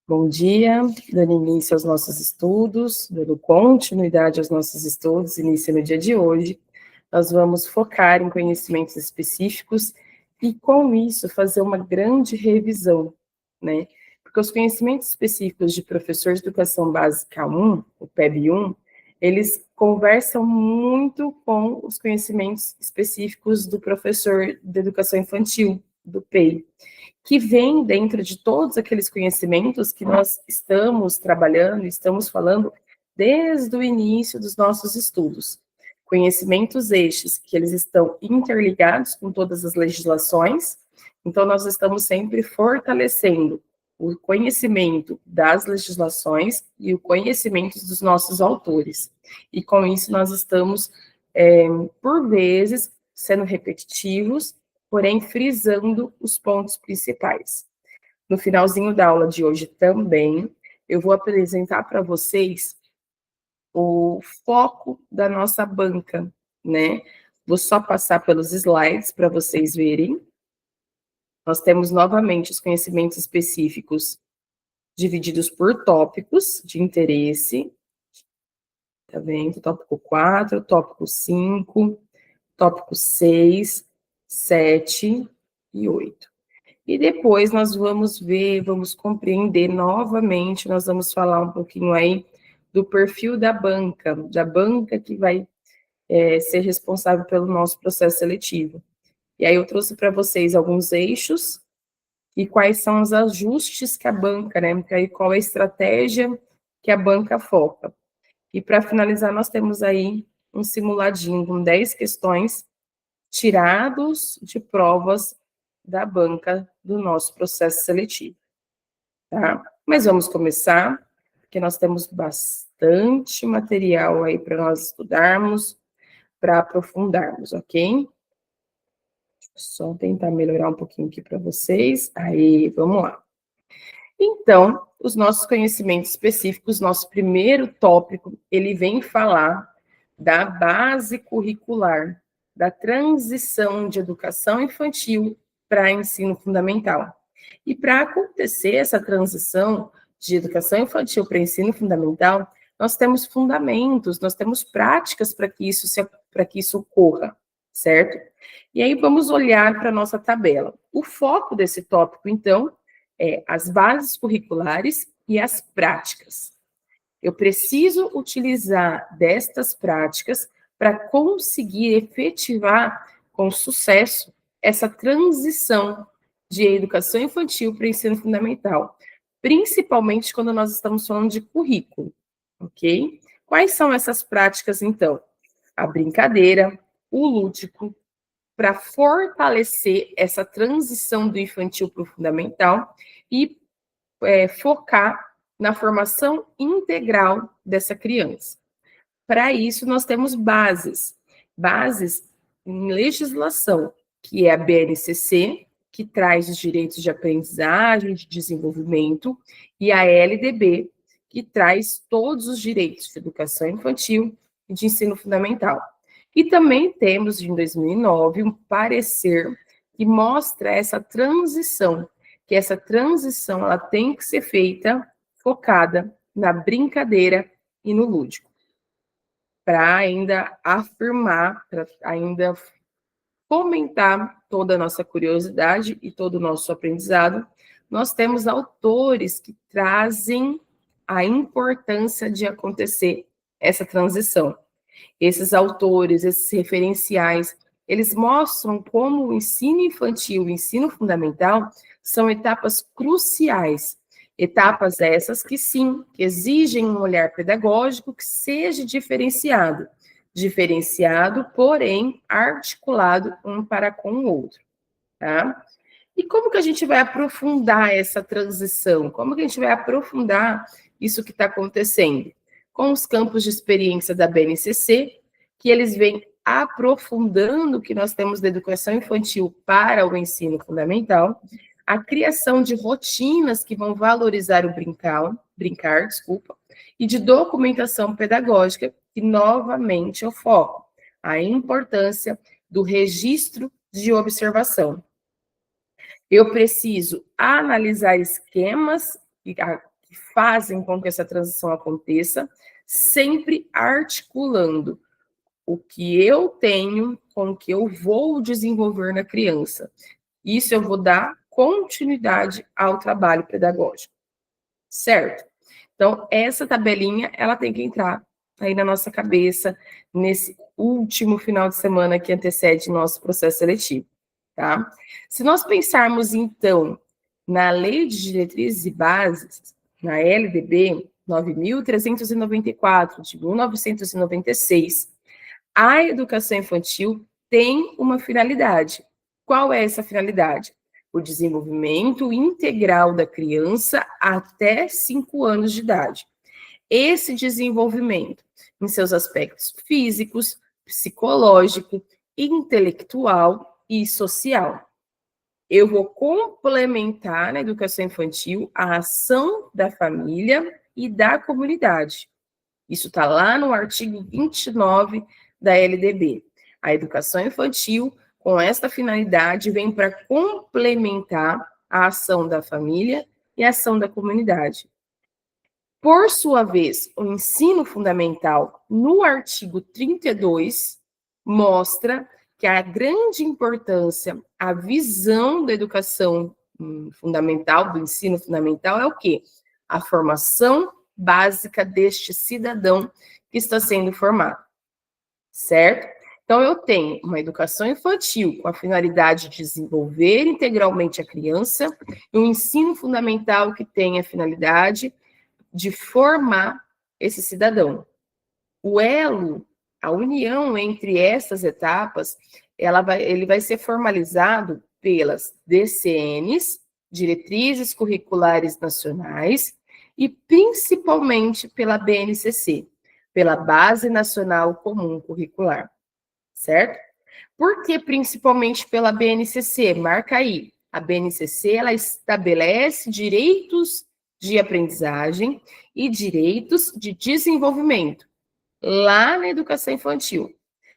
Bom dia, dando início aos nossos estudos, dando continuidade aos nossos estudos, início no dia de hoje, nós vamos focar em conhecimentos específicos e, com isso, fazer uma grande revisão, né? Porque os conhecimentos específicos de professor de Educação Básica 1, o PEB 1, eles conversam muito com os conhecimentos específicos do professor de Educação Infantil, do PEI, que vem dentro de todos aqueles conhecimentos que nós estamos trabalhando, estamos falando desde o início dos nossos estudos. Conhecimentos estes que eles estão interligados com todas as legislações, então nós estamos sempre fortalecendo o conhecimento das legislações e o conhecimento dos nossos autores. E com isso nós estamos, por vezes, sendo repetitivos, porém frisando os pontos principais. No finalzinho da aula de hoje também, eu vou apresentar para vocês o foco da nossa banca, né? Vou só passar pelos slides para vocês verem. Nós temos novamente os conhecimentos específicos divididos por tópicos de interesse. Tá vendo? Tópico 4, tópico 5, tópico 6, 7 e 8. E depois nós vamos ver, vamos compreender novamente, nós vamos falar um pouquinho aí do perfil da banca que vai ser responsável pelo nosso processo seletivo. E aí eu trouxe para vocês alguns eixos e quais são os ajustes que a banca, né? E qual é a estratégia que a banca foca. E para finalizar, nós temos aí um simuladinho com 10 questões tirados de provas da banca do nosso processo seletivo, tá? Mas vamos começar, porque nós temos bastante material aí para nós estudarmos, para aprofundarmos, ok? Só tentar melhorar um pouquinho aqui para vocês. Aí, vamos lá. Então, os nossos conhecimentos específicos, nosso primeiro tópico, ele vem falar da base curricular, da transição de educação infantil para ensino fundamental. E para acontecer essa transição de educação infantil para ensino fundamental, nós temos fundamentos, nós temos práticas para que isso ocorra, certo? E aí vamos olhar para a nossa tabela. O foco desse tópico, então, as bases curriculares e as práticas. Eu preciso utilizar destas práticas para conseguir efetivar com sucesso essa transição de educação infantil para ensino fundamental, principalmente quando nós estamos falando de currículo, ok? Quais são essas práticas, então? A brincadeira, o lúdico, para fortalecer essa transição do infantil para o fundamental e focar na formação integral dessa criança. Para isso, nós temos bases em legislação, que é a BNCC, que traz os direitos de aprendizagem, de desenvolvimento, e a LDB, que traz todos os direitos de educação infantil e de ensino fundamental. E também temos, em 2009, um parecer que mostra essa transição, que essa transição ela tem que ser feita focada na brincadeira e no lúdico, para ainda afirmar, para ainda fomentar toda a nossa curiosidade e todo o nosso aprendizado. Nós temos autores que trazem a importância de acontecer essa transição. Esses autores, esses referenciais, eles mostram como o ensino infantil e o ensino fundamental são etapas cruciais, etapas essas que sim, que exigem um olhar pedagógico que seja diferenciado, porém articulado um para com o outro, tá? E como que a gente vai aprofundar essa transição? Como que a gente vai aprofundar isso que está acontecendo? Com os campos de experiência da BNCC, que eles vêm aprofundando o que nós temos da educação infantil para o ensino fundamental, a criação de rotinas que vão valorizar o brincar, e de documentação pedagógica, que novamente eu foco a importância do registro de observação. Eu preciso analisar esquemas que fazem com que essa transição aconteça, sempre articulando o que eu tenho com o que eu vou desenvolver na criança. Isso eu vou dar continuidade ao trabalho pedagógico, certo? Então, essa tabelinha, ela tem que entrar aí na nossa cabeça nesse último final de semana que antecede nosso processo seletivo, tá? Se nós pensarmos, então, na Lei de Diretrizes e Bases, na LDB 9.394, de 1996, a educação infantil tem uma finalidade. Qual é essa finalidade? O desenvolvimento integral da criança até 5 anos de idade. Esse desenvolvimento, em seus aspectos físicos, psicológico, intelectual e social. Eu vou complementar na educação infantil a ação da família e da comunidade. Isso está lá no artigo 29 da LDB. A educação infantil, com esta finalidade, vem para complementar a ação da família e a ação da comunidade. Por sua vez, o ensino fundamental, no artigo 32, mostra que a grande importância, a visão da educação fundamental, do ensino fundamental, é o quê? A formação básica deste cidadão que está sendo formado, certo? Então, eu tenho uma educação infantil com a finalidade de desenvolver integralmente a criança e um ensino fundamental que tem a finalidade de formar esse cidadão. O elo, a união entre essas etapas, ele vai ser formalizado pelas DCNs, Diretrizes Curriculares Nacionais, e principalmente pela BNCC, pela Base Nacional Comum Curricular, certo? Por que principalmente pela BNCC? Marca aí. A BNCC, ela estabelece direitos de aprendizagem e direitos de desenvolvimento lá na educação infantil,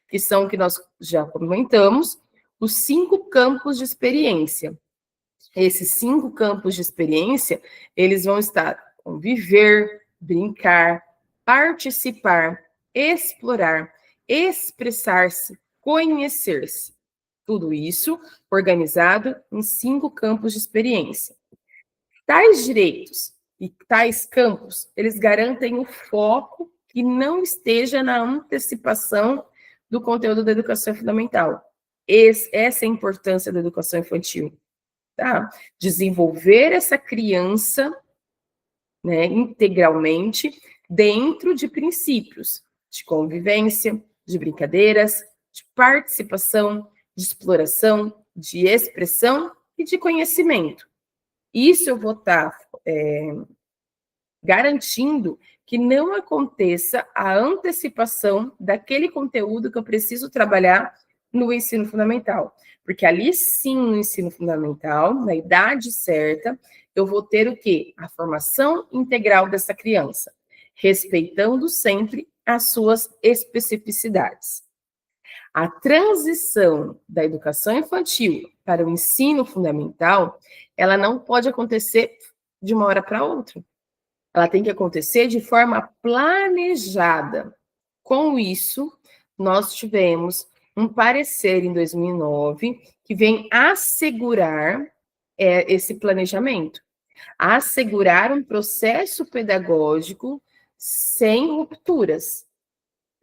que são o que nós já comentamos, os 5 campos de experiência. Esses 5 campos de experiência, eles vão estar conviver, brincar, participar, explorar, expressar-se, conhecer-se. Tudo isso organizado em 5 campos de experiência. Tais direitos e tais campos, eles garantem o foco que não esteja na antecipação do conteúdo da educação fundamental. Essa é a importância da educação infantil, tá? Desenvolver essa criança, né, integralmente dentro de princípios de convivência, de brincadeiras, de participação, de exploração, de expressão e de conhecimento. Isso eu vou estar garantindo que não aconteça a antecipação daquele conteúdo que eu preciso trabalhar no ensino fundamental. Porque ali sim, no ensino fundamental, na idade certa, eu vou ter o quê? A formação integral dessa criança, respeitando sempre as suas especificidades. A transição da educação infantil para o ensino fundamental, ela não pode acontecer de uma hora para outra. Ela tem que acontecer de forma planejada. Com isso, nós tivemos um parecer em 2009 que vem assegurar esse planejamento, assegurar um processo pedagógico sem rupturas,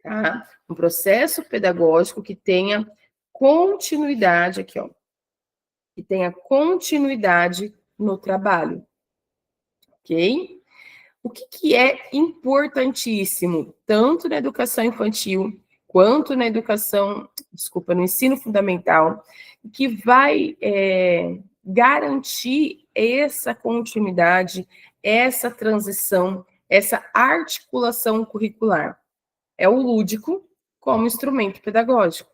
tá? Um processo pedagógico que tenha continuidade aqui, ó, que tenha continuidade no trabalho, ok? O que é importantíssimo, tanto na educação infantil, quanto na no ensino fundamental, que vai garantir essa continuidade, essa transição, essa articulação curricular. É o lúdico como instrumento pedagógico.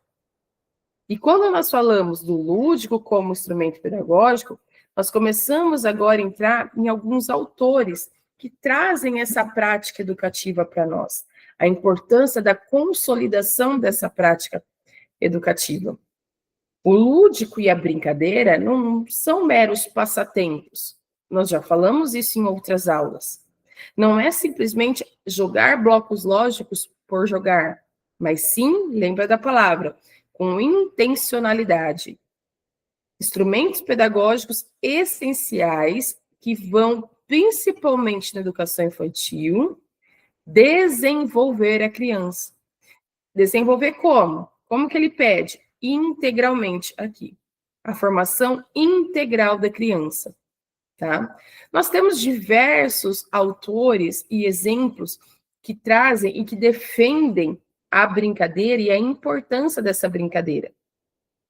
E quando nós falamos do lúdico como instrumento pedagógico, nós começamos agora a entrar em alguns autores que trazem essa prática educativa para nós, a importância da consolidação dessa prática educativa. O lúdico e a brincadeira não são meros passatempos, nós já falamos isso em outras aulas. Não é simplesmente jogar blocos lógicos por jogar, mas sim, lembra da palavra, com intencionalidade. Instrumentos pedagógicos essenciais que vão, principalmente na educação infantil, desenvolver a criança. Desenvolver como? Como que ele pede? Integralmente aqui. A formação integral da criança. Tá? Nós temos diversos autores e exemplos que trazem e que defendem a brincadeira e a importância dessa brincadeira.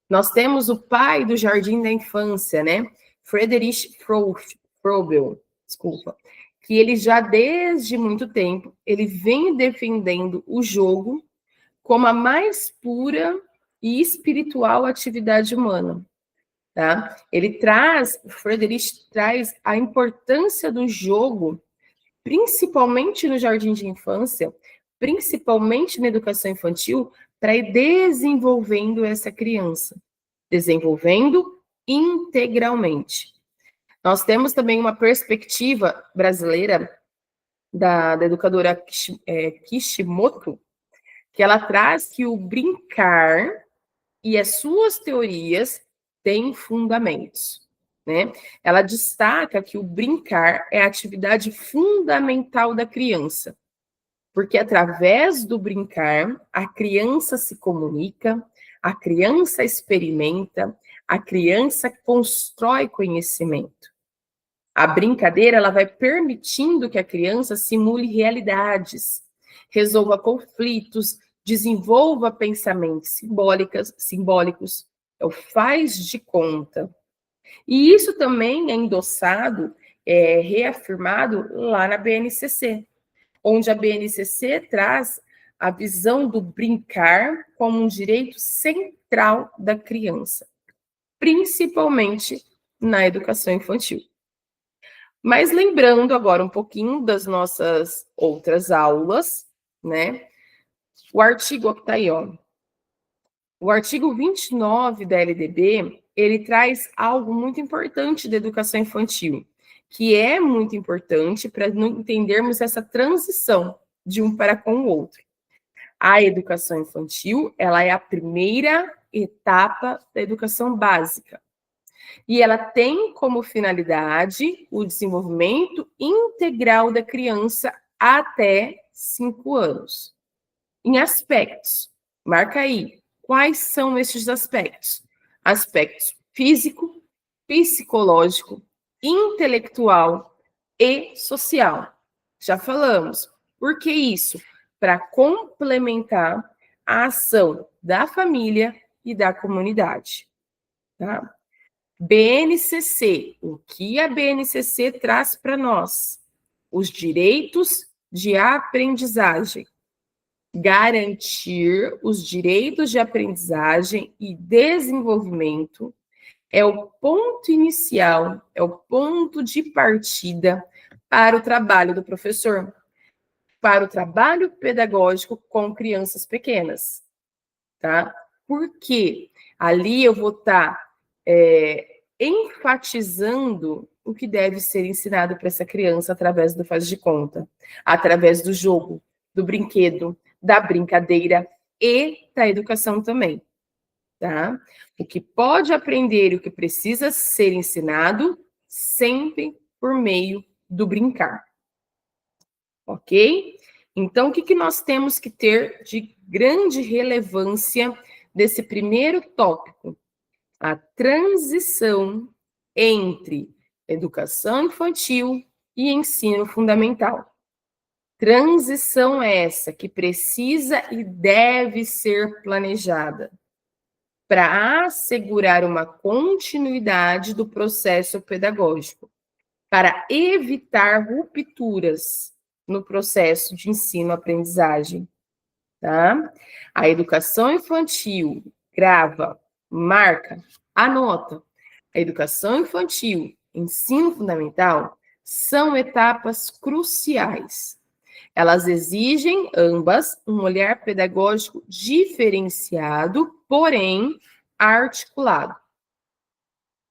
Nós temos o pai do Jardim da Infância, né? Friedrich Froebel, desculpa, que ele já desde muito tempo, ele vem defendendo o jogo como a mais pura e espiritual atividade humana. Tá? Friedrich traz a importância do jogo, principalmente no jardim de infância, principalmente na educação infantil, para ir desenvolvendo essa criança, desenvolvendo integralmente. Nós temos também uma perspectiva brasileira da educadora Kishimoto, que ela traz que o brincar e as suas teorias têm fundamentos, né? Ela destaca que o brincar é a atividade fundamental da criança, porque através do brincar, a criança se comunica, a criança experimenta, a criança constrói conhecimento. A brincadeira, ela vai permitindo que a criança simule realidades, resolva conflitos, desenvolva pensamentos simbólicos, é o faz de conta. E isso também é endossado, reafirmado lá na BNCC, onde a BNCC traz a visão do brincar como um direito central da criança, principalmente na educação infantil. Mas lembrando agora um pouquinho das nossas outras aulas, né? O artigo que está aí, ó. O artigo 29 da LDB, ele traz algo muito importante da educação infantil, que é muito importante para entendermos essa transição de um para com o outro. A educação infantil, ela é a primeira etapa da educação básica. E ela tem como finalidade o desenvolvimento integral da criança até 5 anos. Em aspectos, marca aí, quais são esses aspectos? Aspectos físico, psicológico, intelectual e social. Já falamos. Por que isso? Para complementar a ação da família e da comunidade. Tá? BNCC, o que a BNCC traz para nós? Os direitos de aprendizagem. Garantir os direitos de aprendizagem e desenvolvimento é o ponto inicial, é o ponto de partida para o trabalho do professor, para o trabalho pedagógico com crianças pequenas, tá? Porque ali eu vou estar enfatizando o que deve ser ensinado para essa criança através do faz de conta, através do jogo, do brinquedo, da brincadeira e da educação também, tá? O que pode aprender e o que precisa ser ensinado sempre por meio do brincar, ok? Então, o que nós temos que ter de grande relevância desse primeiro tópico? A transição entre educação infantil e ensino fundamental. Transição essa que precisa e deve ser planejada para assegurar uma continuidade do processo pedagógico, para evitar rupturas no processo de ensino-aprendizagem, tá? A educação infantil grava, marca, anota. A educação infantil, ensino fundamental, são etapas cruciais. Elas exigem, ambas, um olhar pedagógico diferenciado, porém articulado.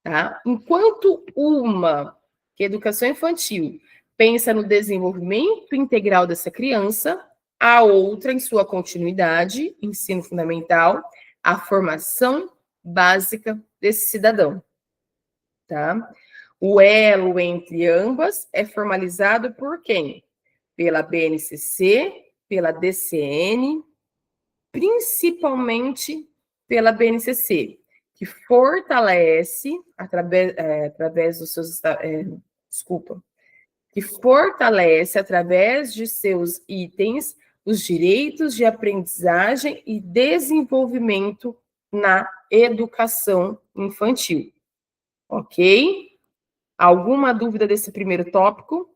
Tá? Enquanto uma, que é a educação infantil, pensa no desenvolvimento integral dessa criança, a outra em sua continuidade, ensino fundamental, a formação básica desse cidadão, tá? O elo entre ambas é formalizado por quem? Pela BNCC, pela DCN, principalmente pela BNCC, que fortalece, através dos seus... que fortalece, através de seus itens, os direitos de aprendizagem e desenvolvimento na educação infantil. Ok? Alguma dúvida desse primeiro tópico?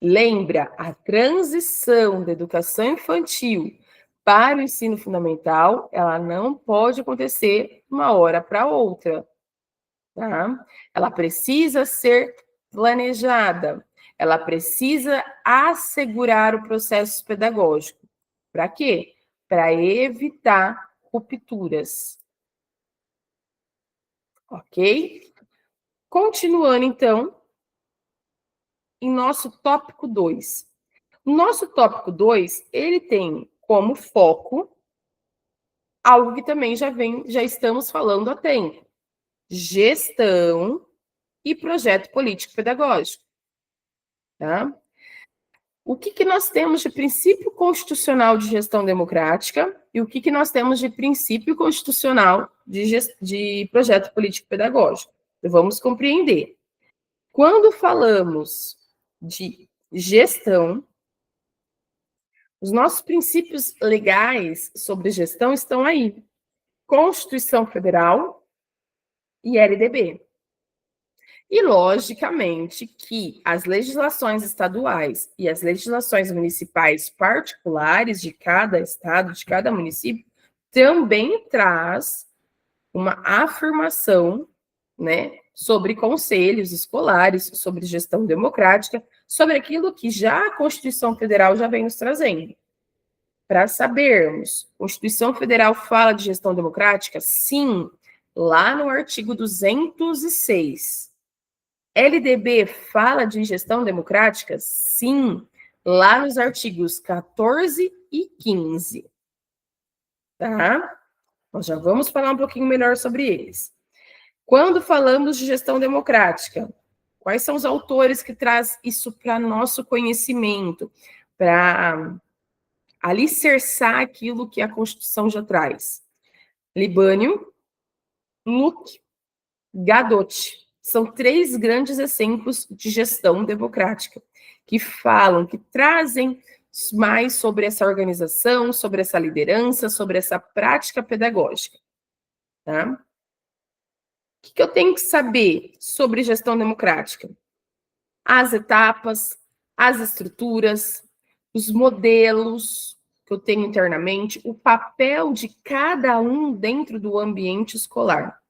Lembra, a transição da educação infantil para o ensino fundamental, ela não pode acontecer de uma hora para outra, tá? Ela precisa ser planejada, ela precisa assegurar o processo pedagógico. Para quê? Para evitar rupturas. Ok? Continuando, então, em nosso tópico 2. O nosso tópico 2, ele tem como foco algo que também já estamos falando há tempo: gestão e projeto político-pedagógico. Tá? O que nós temos de princípio constitucional de gestão democrática e o que nós temos de princípio constitucional de projeto político-pedagógico? Então, vamos compreender. Quando falamos de gestão, os nossos princípios legais sobre gestão estão aí: Constituição Federal e LDB. E, logicamente, que as legislações estaduais e as legislações municipais particulares de cada estado, de cada município, também traz uma afirmação, né, sobre conselhos escolares, sobre gestão democrática, sobre aquilo que já a Constituição Federal já vem nos trazendo. Para sabermos, a Constituição Federal fala de gestão democrática? Sim, lá no artigo 206. LDB fala de gestão democrática? Sim, lá nos artigos 14 e 15. Tá? Nós já vamos falar um pouquinho melhor sobre eles. Quando falamos de gestão democrática, quais são os autores que trazem isso para nosso conhecimento, para alicerçar aquilo que a Constituição já traz? Libânio, Luc, Gadotti. São 3 grandes exemplos de gestão democrática, que falam, que trazem mais sobre essa organização, sobre essa liderança, sobre essa prática pedagógica. Tá? O que eu tenho que saber sobre gestão democrática? As etapas, as estruturas, os modelos que eu tenho internamente, o papel de cada um dentro do ambiente escolar.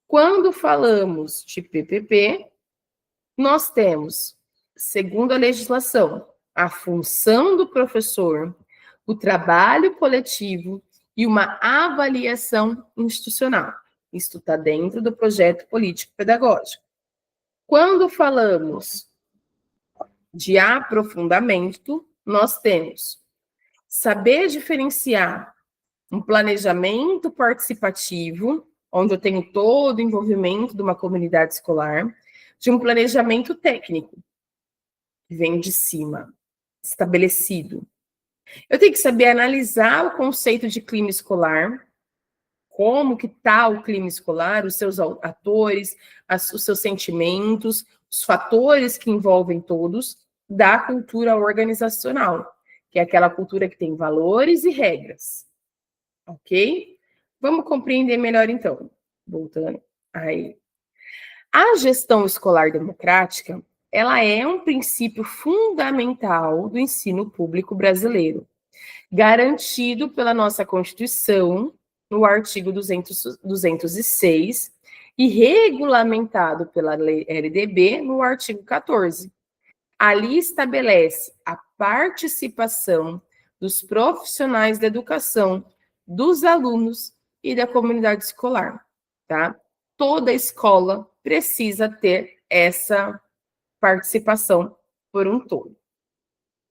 Quando falamos de PPP, nós temos, segundo a legislação, a função do professor, o trabalho coletivo e uma avaliação institucional. Isto está dentro do projeto político-pedagógico. Quando falamos de aprofundamento, nós temos saber diferenciar um planejamento participativo, onde eu tenho todo o envolvimento de uma comunidade escolar, de um planejamento técnico, que vem de cima, estabelecido. Eu tenho que saber analisar o conceito de clima escolar, como que está o clima escolar, os seus atores, os seus sentimentos, os fatores que envolvem todos da cultura organizacional, que é aquela cultura que tem valores e regras. Ok? Vamos compreender melhor, então. Voltando aí. A gestão escolar democrática, ela é um princípio fundamental do ensino público brasileiro, garantido pela nossa Constituição, no artigo 206, e regulamentado pela lei LDB, no artigo 14. Ali estabelece a participação dos profissionais da educação, dos alunos e da comunidade escolar, tá? Toda escola precisa ter essa participação por um todo.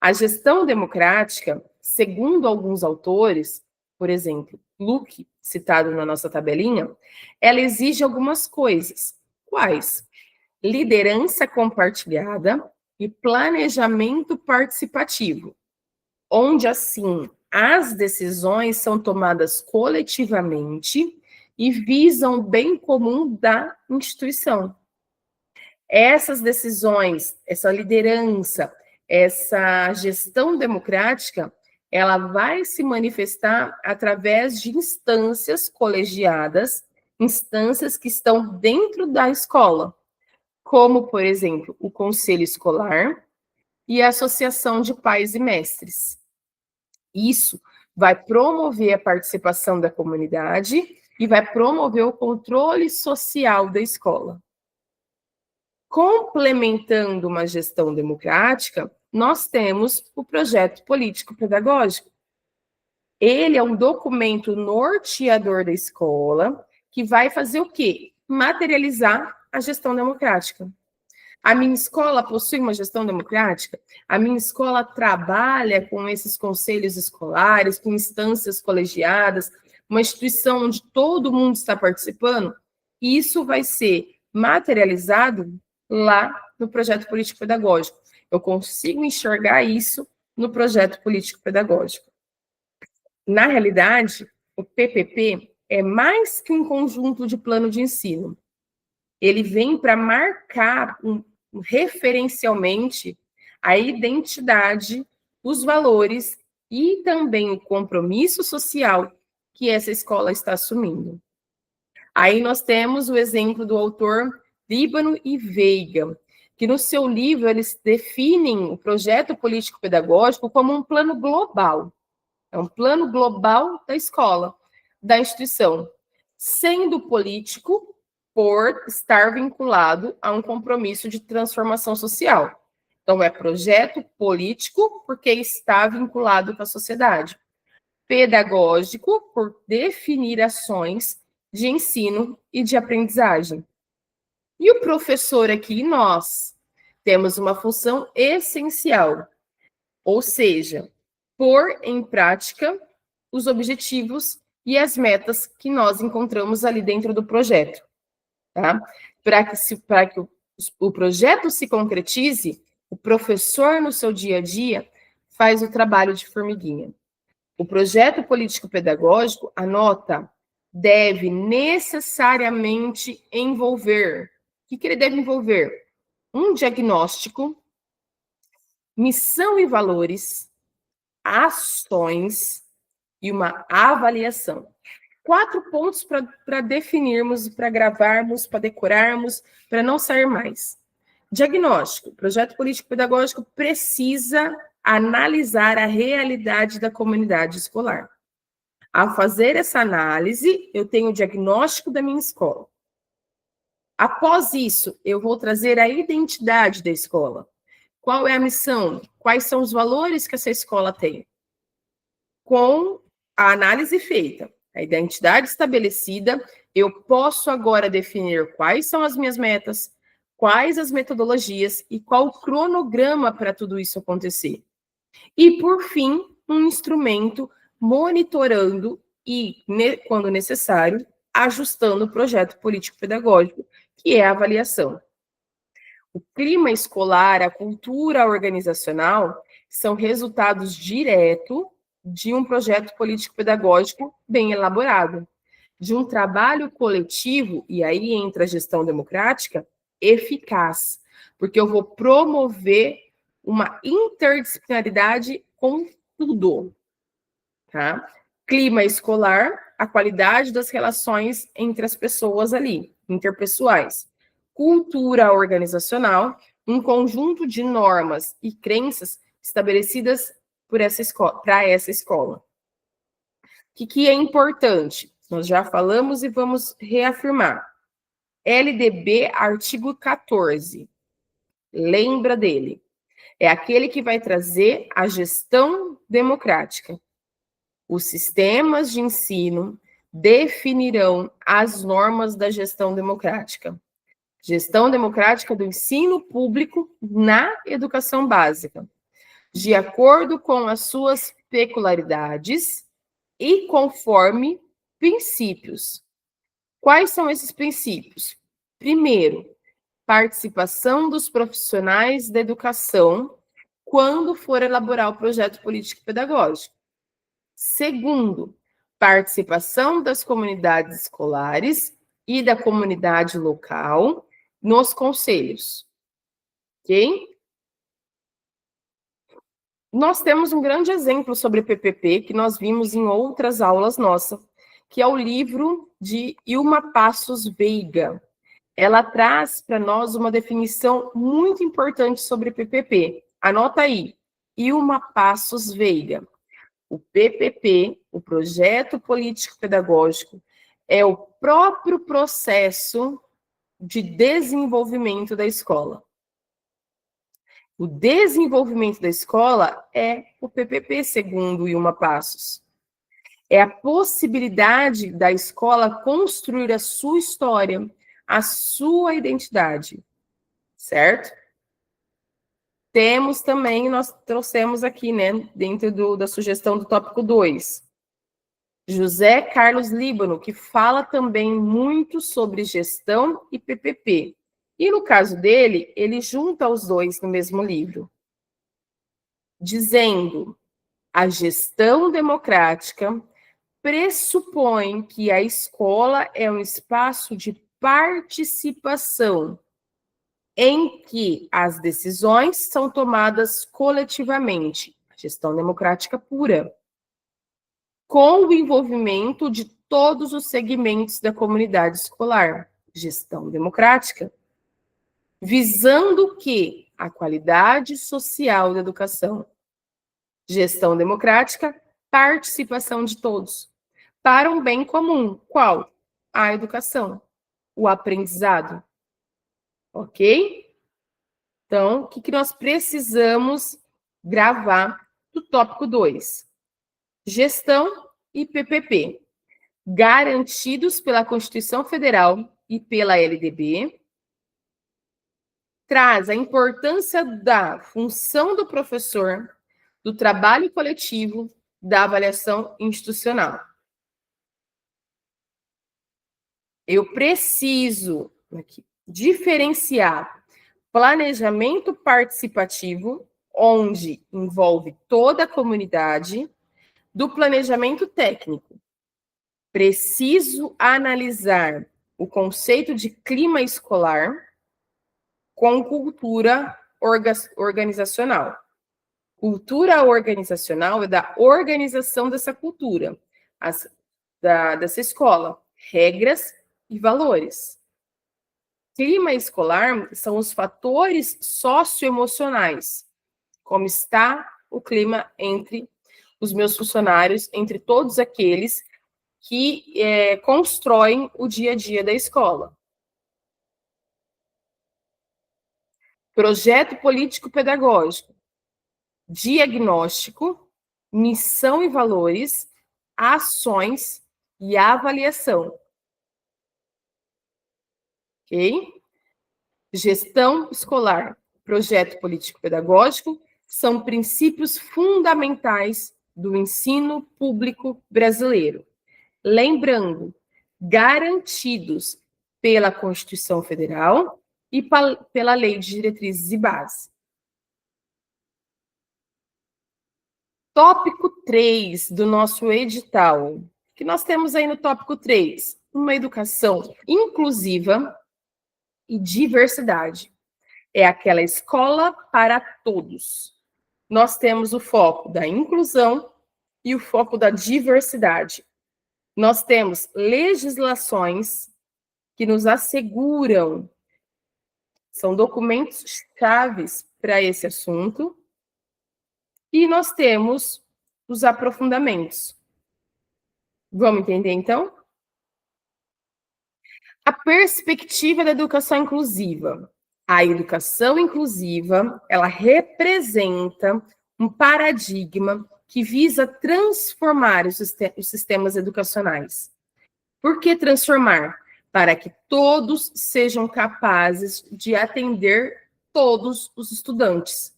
A gestão democrática, segundo alguns autores, por exemplo, Luke, citado na nossa tabelinha, ela exige algumas coisas. Quais? Liderança compartilhada e planejamento participativo, onde, assim, as decisões são tomadas coletivamente e visam o bem comum da instituição. Essas decisões, essa liderança, essa gestão democrática, ela vai se manifestar através de instâncias colegiadas, instâncias que estão dentro da escola, como, por exemplo, o conselho escolar e a associação de pais e mestres. Isso vai promover a participação da comunidade e vai promover o controle social da escola. Complementando uma gestão democrática, nós temos o projeto político-pedagógico. Ele é um documento norteador da escola que vai fazer o quê? Materializar a gestão democrática. A minha escola possui uma gestão democrática? A minha escola trabalha com esses conselhos escolares, com instâncias colegiadas, uma instituição onde todo mundo está participando? Isso vai ser materializado lá no projeto político-pedagógico. Eu consigo enxergar isso no projeto político-pedagógico. Na realidade, o PPP é mais que um conjunto de plano de ensino. Ele vem para marcar referencialmente a identidade, os valores e também o compromisso social que essa escola está assumindo. Aí nós temos o exemplo do autor Líbano e Veiga, que no seu livro eles definem o projeto político-pedagógico como um plano global. É um plano global da escola, da instituição, sendo político por estar vinculado a um compromisso de transformação social. Então, é projeto político porque está vinculado com a sociedade. Pedagógico, por definir ações de ensino e de aprendizagem. E o professor aqui, nós, temos uma função essencial, ou seja, pôr em prática os objetivos e as metas que nós encontramos ali dentro do projeto. Tá? Para que o projeto se concretize, o professor, no seu dia a dia, faz o trabalho de formiguinha. O projeto político-pedagógico, anota, deve necessariamente envolver. O que ele deve envolver? Um diagnóstico, missão e valores, ações e uma avaliação. 4 pontos para definirmos, para gravarmos, para decorarmos, para não sair mais. Diagnóstico. O projeto político-pedagógico precisa analisar a realidade da comunidade escolar. Ao fazer essa análise, eu tenho o diagnóstico da minha escola. Após isso, eu vou trazer a identidade da escola. Qual é a missão? Quais são os valores que essa escola tem? Com a análise feita, a identidade estabelecida, eu posso agora definir quais são as minhas metas, quais as metodologias e qual o cronograma para tudo isso acontecer. E, por fim, um instrumento monitorando e, quando necessário, ajustando o projeto político-pedagógico, que é a avaliação. O clima escolar, a cultura organizacional, são resultados diretos de um projeto político-pedagógico bem elaborado, de um trabalho coletivo, e aí entra a gestão democrática, eficaz, porque eu vou promover uma interdisciplinaridade com tudo, tá? Clima escolar, a qualidade das relações entre as pessoas ali, interpessoais. Cultura organizacional, um conjunto de normas e crenças estabelecidas para essa escola. O que é importante? Nós já falamos e vamos reafirmar. LDB, artigo 14. Lembra dele. É aquele que vai trazer a gestão democrática. Os sistemas de ensino definirão as normas da gestão democrática. Gestão democrática do ensino público na educação básica, de acordo com as suas peculiaridades e conforme princípios. Quais são esses princípios? Primeiro, participação dos profissionais da educação quando for elaborar o projeto político-pedagógico. Segundo, participação das comunidades escolares e da comunidade local nos conselhos. Ok? Nós temos um grande exemplo sobre PPP que nós vimos em outras aulas nossas, que é o livro de Ilma Passos Veiga. Ela traz para nós uma definição muito importante sobre PPP. Anota aí, Ilma Passos Veiga. O PPP, o Projeto Político Pedagógico, é o próprio processo de desenvolvimento da escola. O desenvolvimento da escola é o PPP, segundo Ilma Passos. É a possibilidade da escola construir a sua história, a sua identidade, certo? Temos também, nós trouxemos aqui, né, dentro da sugestão do tópico 2, José Carlos Líbano, que fala também muito sobre gestão e PPP. E no caso dele, ele junta os dois no mesmo livro, dizendo: a gestão democrática pressupõe que a escola é um espaço de participação, em que as decisões são tomadas coletivamente, gestão democrática pura, com o envolvimento de todos os segmentos da comunidade escolar, gestão democrática, visando que a qualidade social da educação, gestão democrática, participação de todos, para um bem comum. Qual? A educação, o aprendizado. Ok? Então, o que nós precisamos gravar do tópico 2? Gestão e PPP, garantidos pela Constituição Federal e pela LDB, traz a importância da função do professor, do trabalho coletivo, da avaliação institucional. Eu preciso aqui diferenciar planejamento participativo, onde envolve toda a comunidade, do planejamento técnico. Preciso analisar o conceito de clima escolar com cultura organizacional. Cultura organizacional é da organização dessa cultura, dessa escola, regras e valores. Clima escolar são os fatores socioemocionais, como está o clima entre os meus funcionários, entre todos aqueles que constroem o dia a dia da escola. Projeto político-pedagógico, diagnóstico, missão e valores, ações e avaliação. Ok? Gestão escolar, projeto político-pedagógico são princípios fundamentais do ensino público brasileiro. Lembrando, garantidos pela Constituição Federal e pela Lei de Diretrizes e Bases. Tópico 3 do nosso edital. O que nós temos aí no tópico 3? Uma educação inclusiva e diversidade. É aquela escola para todos. Nós temos o foco da inclusão e o foco da diversidade. Nós temos legislações que nos asseguram, são documentos chaves para esse assunto, e nós temos os aprofundamentos. Vamos entender, então? A perspectiva da educação inclusiva. A educação inclusiva, ela representa um paradigma que visa transformar os sistemas educacionais. Por que transformar? para que todos sejam capazes de atender todos os estudantes,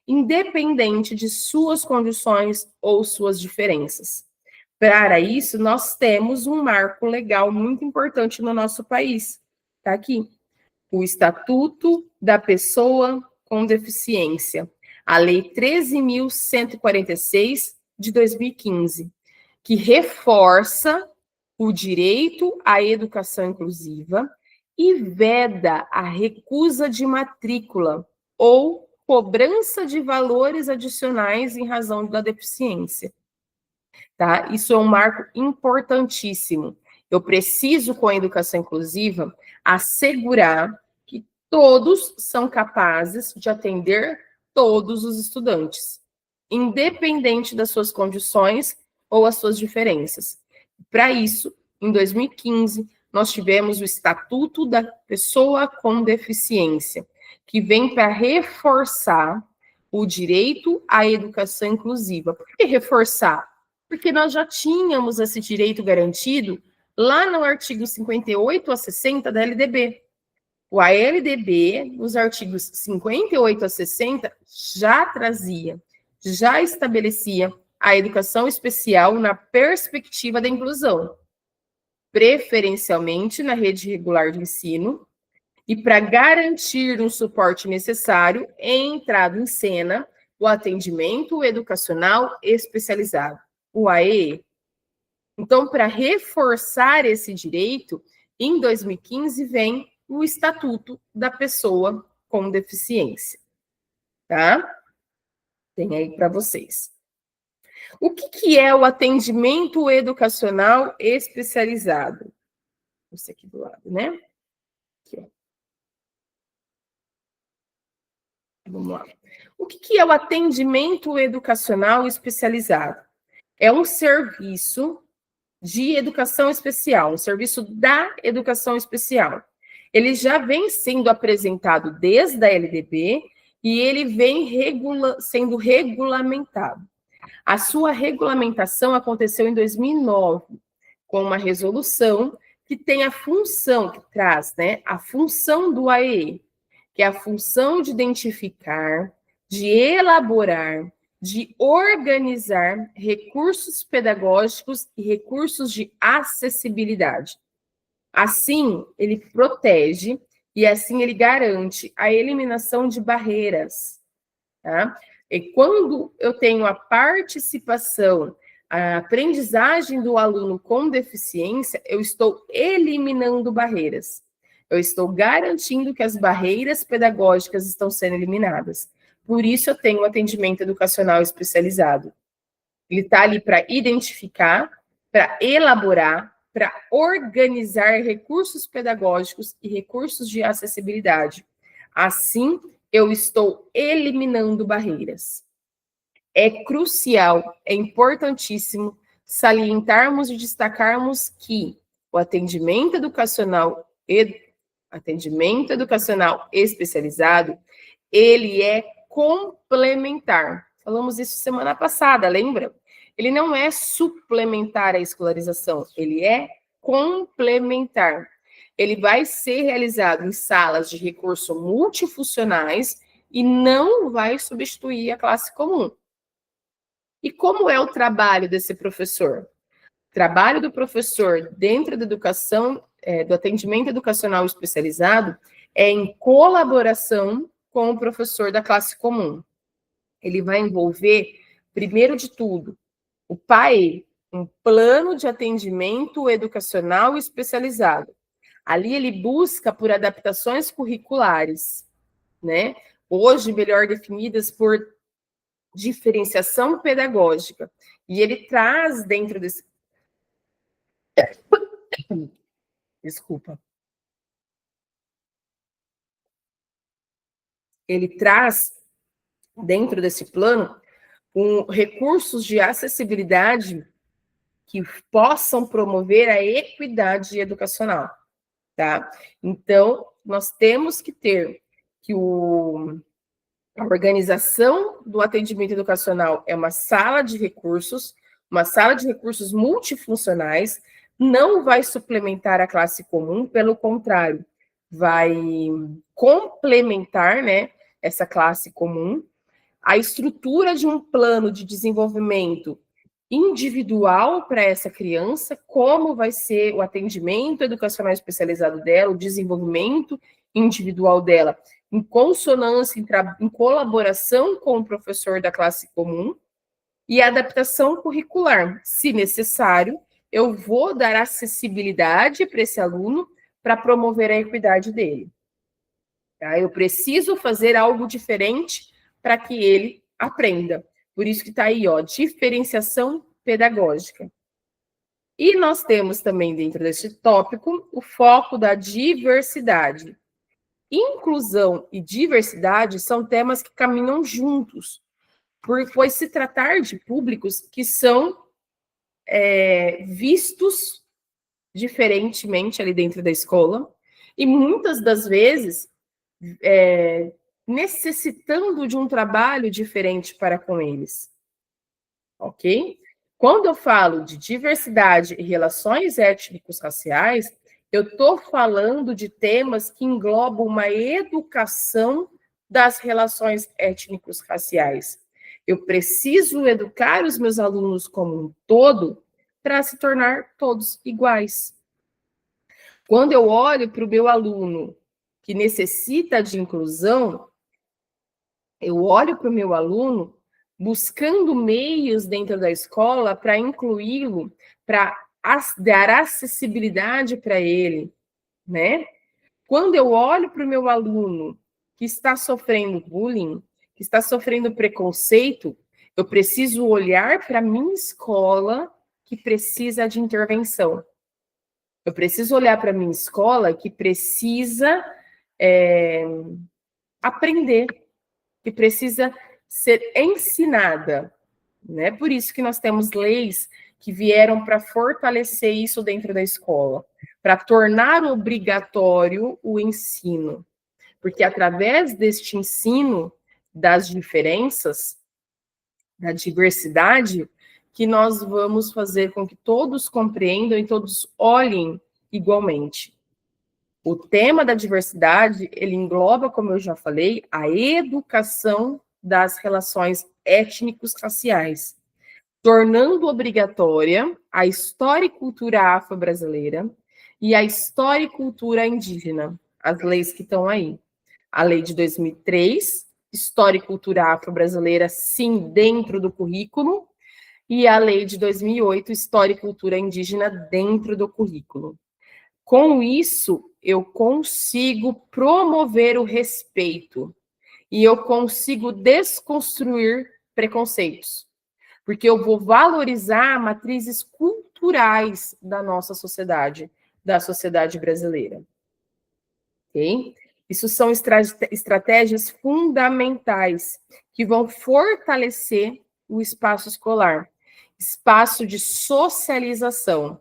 independente de suas condições ou suas diferenças. Para isso, nós temos um marco legal muito importante no nosso país. Está aqui. O Estatuto da Pessoa com Deficiência, a Lei 13.146 de 2015, que reforça o direito à educação inclusiva e veda a recusa de matrícula ou cobrança de valores adicionais em razão da deficiência. Tá? Isso é um marco importantíssimo. Eu preciso, com a educação inclusiva, assegurar que todos são capazes de atender todos os estudantes, independente das suas condições ou as suas diferenças. Para isso, em 2015, nós tivemos o Estatuto da Pessoa com Deficiência, que vem para reforçar o direito à educação inclusiva. Por que reforçar? Porque nós já tínhamos esse direito garantido lá no artigo 58 a 60 da LDB. O ALDB, nos artigos 58 a 60, já trazia, já estabelecia a educação especial na perspectiva da inclusão, preferencialmente na rede regular de ensino, e para garantir um suporte necessário, é entrado em cena o atendimento educacional especializado, o AEE. Então, para reforçar esse direito, em 2015 vem o Estatuto da Pessoa com Deficiência, tá? Tem aí para vocês. O que é o atendimento educacional especializado? Esse aqui do lado, né? Aqui, ó. Vamos lá. O que é o atendimento educacional especializado? É um serviço de educação especial, um serviço da educação especial. Ele já vem sendo apresentado desde a LDB e ele vem sendo regulamentado. A sua regulamentação aconteceu em 2009, com uma resolução que tem a função, que traz, né, a função do AEE, que é a função de identificar, de elaborar, de organizar recursos pedagógicos e recursos de acessibilidade. Assim, ele protege e assim ele garante a eliminação de barreiras, tá? E quando eu tenho a participação, a aprendizagem do aluno com deficiência, eu estou eliminando barreiras. Eu estou garantindo que as barreiras pedagógicas estão sendo eliminadas. Por isso, eu tenho um atendimento educacional especializado. Ele está ali para identificar, para elaborar, para organizar recursos pedagógicos e recursos de acessibilidade. Assim, eu estou eliminando barreiras. É crucial, é importantíssimo salientarmos e destacarmos que o atendimento educacional especializado, ele é complementar. Falamos isso semana passada, lembra? Ele não é suplementar a escolarização, ele é complementar. Ele vai ser realizado em salas de recurso multifuncionais e não vai substituir a classe comum. E como é o trabalho desse professor? O trabalho do professor dentro da educação, do atendimento educacional especializado, é em colaboração com o professor da classe comum. Ele vai envolver, primeiro de tudo, o PAE, um plano de atendimento educacional especializado. Ali ele busca por adaptações curriculares, né? Hoje melhor definidas por diferenciação pedagógica. E ele traz dentro desse... Desculpa. Ele traz dentro desse plano recursos de acessibilidade que possam promover a equidade educacional, tá? Então, nós temos que ter que a organização do atendimento educacional é uma sala de recursos multifuncionais, não vai suplementar a classe comum, pelo contrário, vai complementar, né, essa classe comum. A estrutura de um plano de desenvolvimento individual para essa criança, como vai ser o atendimento educacional especializado dela, o desenvolvimento individual dela, em consonância, em colaboração com o professor da classe comum, e adaptação curricular. Se necessário, eu vou dar acessibilidade para esse aluno para promover a equidade dele. Tá? Eu preciso fazer algo diferente para que ele aprenda. Por isso que está aí, ó, diferenciação pedagógica. E nós temos também dentro deste tópico o foco da diversidade. Inclusão e diversidade são temas que caminham juntos, pois se tratar de públicos que são vistos diferentemente ali dentro da escola, e muitas das vezes necessitando de um trabalho diferente para com eles. Ok? Quando eu falo de diversidade e relações étnicos raciais, eu estou falando de temas que englobam uma educação das relações étnicos raciais. Eu preciso educar os meus alunos como um todo para se tornar todos iguais. Quando eu olho para o meu aluno que necessita de inclusão, eu olho para o meu aluno buscando meios dentro da escola para incluí-lo, para dar acessibilidade para ele, né? Quando eu olho para o meu aluno que está sofrendo bullying, que está sofrendo preconceito, eu preciso olhar para a minha escola que precisa de intervenção. Eu preciso olhar para a minha escola que precisa aprender, que precisa ser ensinada, né? Por isso que nós temos leis que vieram para fortalecer isso dentro da escola, para tornar obrigatório o ensino, porque através deste ensino das diferenças, da diversidade, que nós vamos fazer com que todos compreendam e todos olhem igualmente. O tema da diversidade, ele engloba, como eu já falei, a educação das relações étnicos-raciais, tornando obrigatória a história e cultura afro-brasileira e a história e cultura indígena, as leis que estão aí. A lei de 2003, história e cultura afro-brasileira, sim, dentro do currículo, e a lei de 2008, história e cultura indígena, dentro do currículo. Com isso, eu consigo promover o respeito e eu consigo desconstruir preconceitos, porque eu vou valorizar matrizes culturais da nossa sociedade, da sociedade brasileira. Ok? Isso são estratégias fundamentais que vão fortalecer o espaço escolar, espaço de socialização.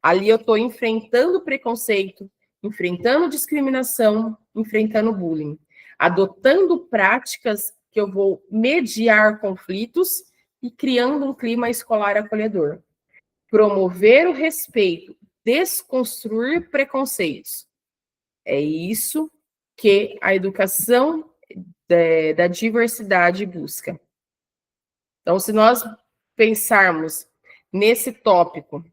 Ali eu estou enfrentando preconceito, enfrentando discriminação, enfrentando bullying, adotando práticas que eu vou mediar conflitos e criando um clima escolar acolhedor. Promover o respeito, desconstruir preconceitos. É isso que a educação da diversidade busca. Então, se nós pensarmos nesse tópico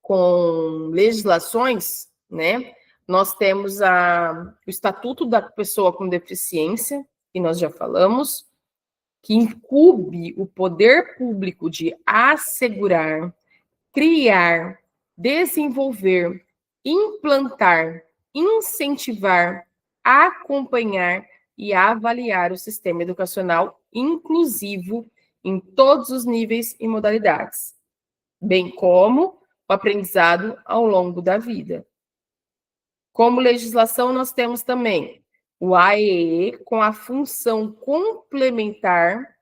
com legislações, né? Nós temos o Estatuto da Pessoa com Deficiência, que nós já falamos, que incumbe o poder público de assegurar, criar, desenvolver, implantar, incentivar, acompanhar e avaliar o sistema educacional inclusivo em todos os níveis e modalidades, bem como o aprendizado ao longo da vida. Como legislação, nós temos também o AEE, com a função complementar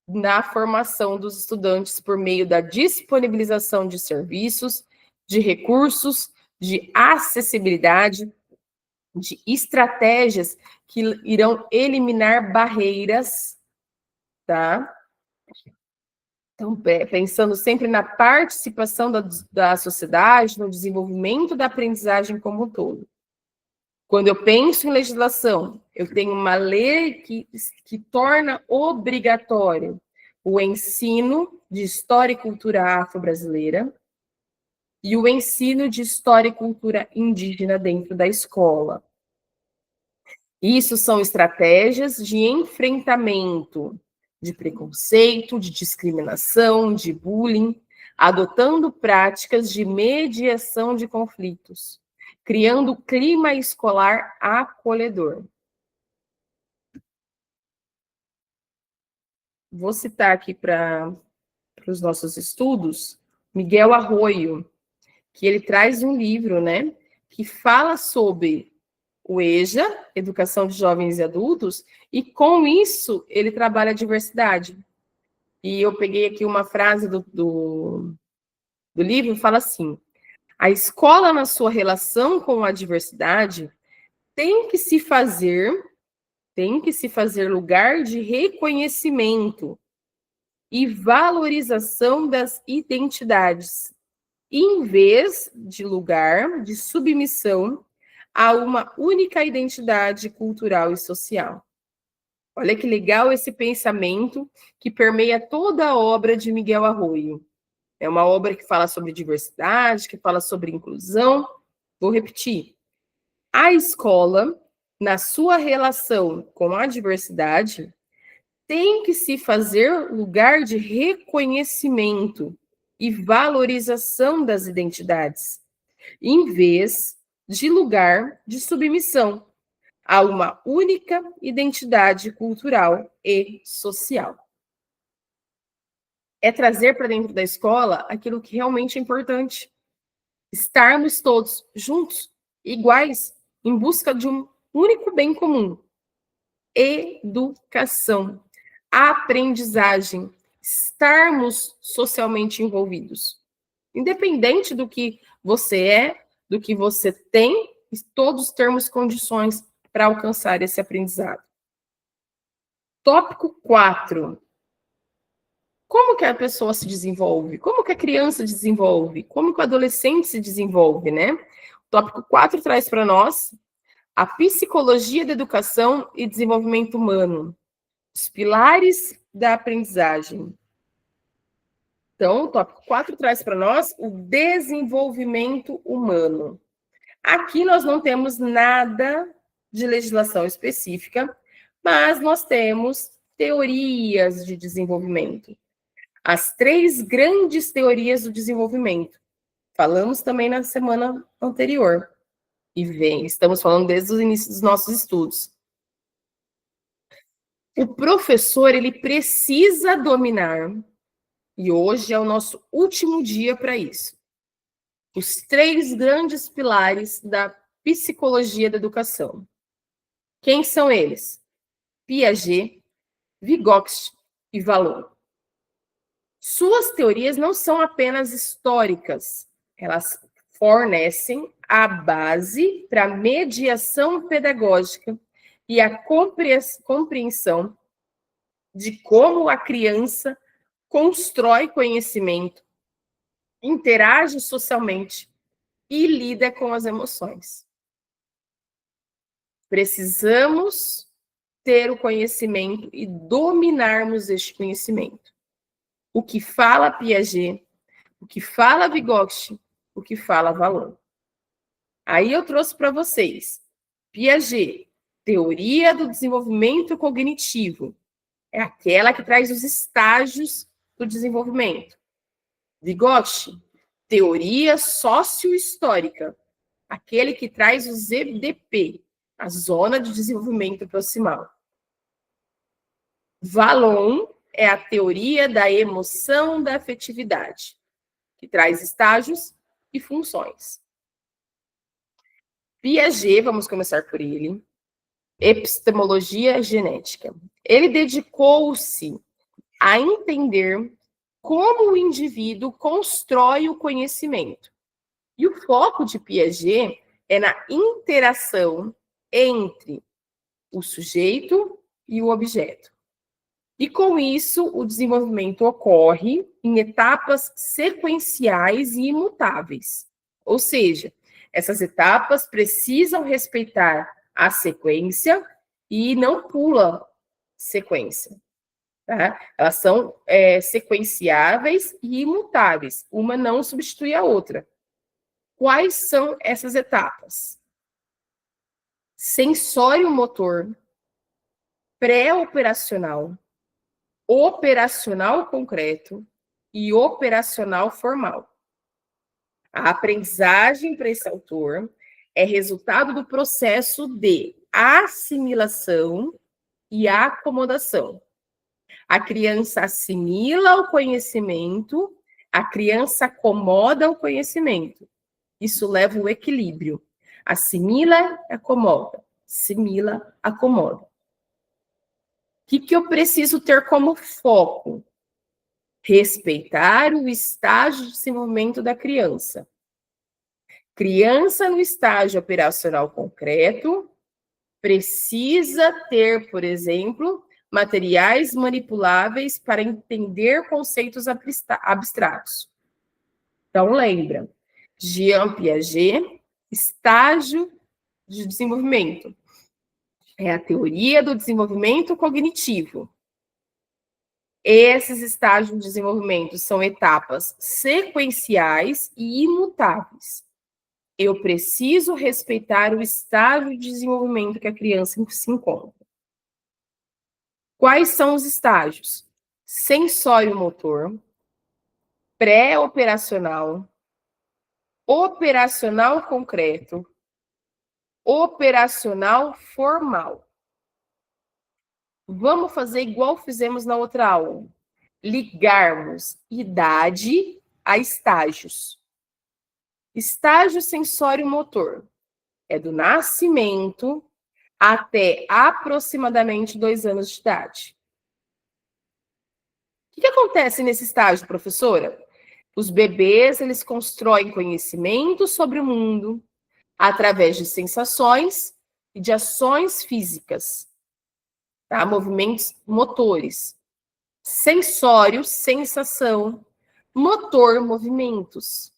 na formação dos estudantes por meio da disponibilização de serviços, de recursos, de acessibilidade, de estratégias que irão eliminar barreiras, tá? Então, pensando sempre na participação da sociedade, no desenvolvimento da aprendizagem como um todo. Quando eu penso em legislação, eu tenho uma lei que torna obrigatório o ensino de história e cultura afro-brasileira e o ensino de história e cultura indígena dentro da escola. Isso são estratégias de enfrentamento de preconceito, de discriminação, de bullying, adotando práticas de mediação de conflitos, criando clima escolar acolhedor. Vou citar aqui para os nossos estudos Miguel Arroyo, que ele traz um livro, né, que fala sobre o EJA, Educação de Jovens e Adultos, e com isso ele trabalha a diversidade. E eu peguei aqui uma frase do livro, fala assim: a escola, na sua relação com a diversidade, tem que se fazer lugar de reconhecimento e valorização das identidades, em vez de lugar de submissão a uma única identidade cultural e social. Olha que legal esse pensamento que permeia toda a obra de Miguel Arroyo. É uma obra que fala sobre diversidade, que fala sobre inclusão. Vou repetir. A escola, na sua relação com a diversidade, tem que se fazer lugar de reconhecimento e valorização das identidades, em vez de lugar de submissão a uma única identidade cultural e social. É trazer para dentro da escola aquilo que realmente é importante. Estarmos todos juntos, iguais, em busca de um único bem comum. Educação, aprendizagem, estarmos socialmente envolvidos. Independente do que você é, do que você tem, todos termos condições para alcançar esse aprendizado. Tópico 4. Como que a pessoa se desenvolve? Como que a criança desenvolve? Como que o adolescente se desenvolve, né? O tópico 4 traz para nós a psicologia da educação e desenvolvimento humano, os pilares da aprendizagem. Então, o tópico 4 traz para nós o desenvolvimento humano. Aqui nós não temos nada de legislação específica, mas nós temos teorias de desenvolvimento. As 3 grandes teorias do desenvolvimento. Falamos também na semana anterior. Estamos falando desde o início dos nossos estudos. O professor, ele precisa dominar, e hoje é o nosso último dia para isso, os 3 grandes pilares da psicologia da educação. Quem são eles? Piaget, Vygotsky e Vallon. Suas teorias não são apenas históricas, elas fornecem a base para a mediação pedagógica e a compreensão de como a criança constrói conhecimento, interage socialmente e lida com as emoções. Precisamos ter o conhecimento e dominarmos este conhecimento. O que fala Piaget, o que fala Vygotsky, o que fala Vallon. Aí eu trouxe para vocês Piaget, teoria do desenvolvimento cognitivo. É aquela que traz os estágios do desenvolvimento. Vygotsky, teoria sociohistórica. Aquele que traz o ZDP, a zona de desenvolvimento proximal. Vallon é a teoria da emoção da afetividade, que traz estágios e funções. Piaget, vamos começar por ele, epistemologia genética. Ele dedicou-se a entender como o indivíduo constrói o conhecimento. E o foco de Piaget é na interação entre o sujeito e o objeto. E com isso, o desenvolvimento ocorre em etapas sequenciais e imutáveis. Ou seja, essas etapas precisam respeitar a sequência e não pula sequência. Tá? Elas são sequenciáveis e imutáveis. Uma não substitui a outra. Quais são essas etapas? Sensório motor, pré-operacional, operacional concreto e operacional formal. A aprendizagem para esse autor é resultado do processo de assimilação e acomodação. A criança assimila o conhecimento, a criança acomoda o conhecimento. Isso leva ao equilíbrio. Assimila, acomoda. Assimila, acomoda. O que eu preciso ter como foco? Respeitar o estágio de desenvolvimento da criança. Criança no estágio operacional concreto precisa ter, por exemplo, materiais manipuláveis para entender conceitos abstratos. Então, lembra, Jean Piaget, estágio de desenvolvimento. É a teoria do desenvolvimento cognitivo. Esses estágios de desenvolvimento são etapas sequenciais e imutáveis. Eu preciso respeitar o estágio de desenvolvimento que a criança se encontra. Quais são os estágios? Sensório-motor, pré-operacional, operacional concreto, operacional formal. Vamos fazer igual fizemos na outra aula. Ligarmos idade a estágios. Estágio sensório-motor é do nascimento até aproximadamente 2 anos de idade. O que acontece nesse estágio, professora? Os bebês, eles constroem conhecimento sobre o mundo através de sensações e de ações físicas, tá? Movimentos motores. Sensório, sensação. Motor, movimentos.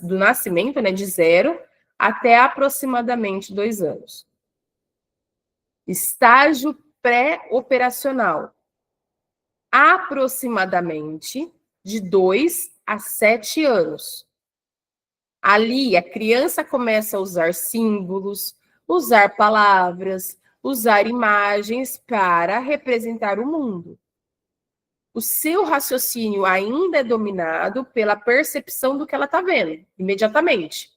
Do nascimento, né, de 0 até aproximadamente 2 anos. Estágio pré-operacional. Aproximadamente de 2 a 7 anos. Ali, a criança começa a usar símbolos, usar palavras, usar imagens para representar o mundo. O seu raciocínio ainda é dominado pela percepção do que ela está vendo, imediatamente.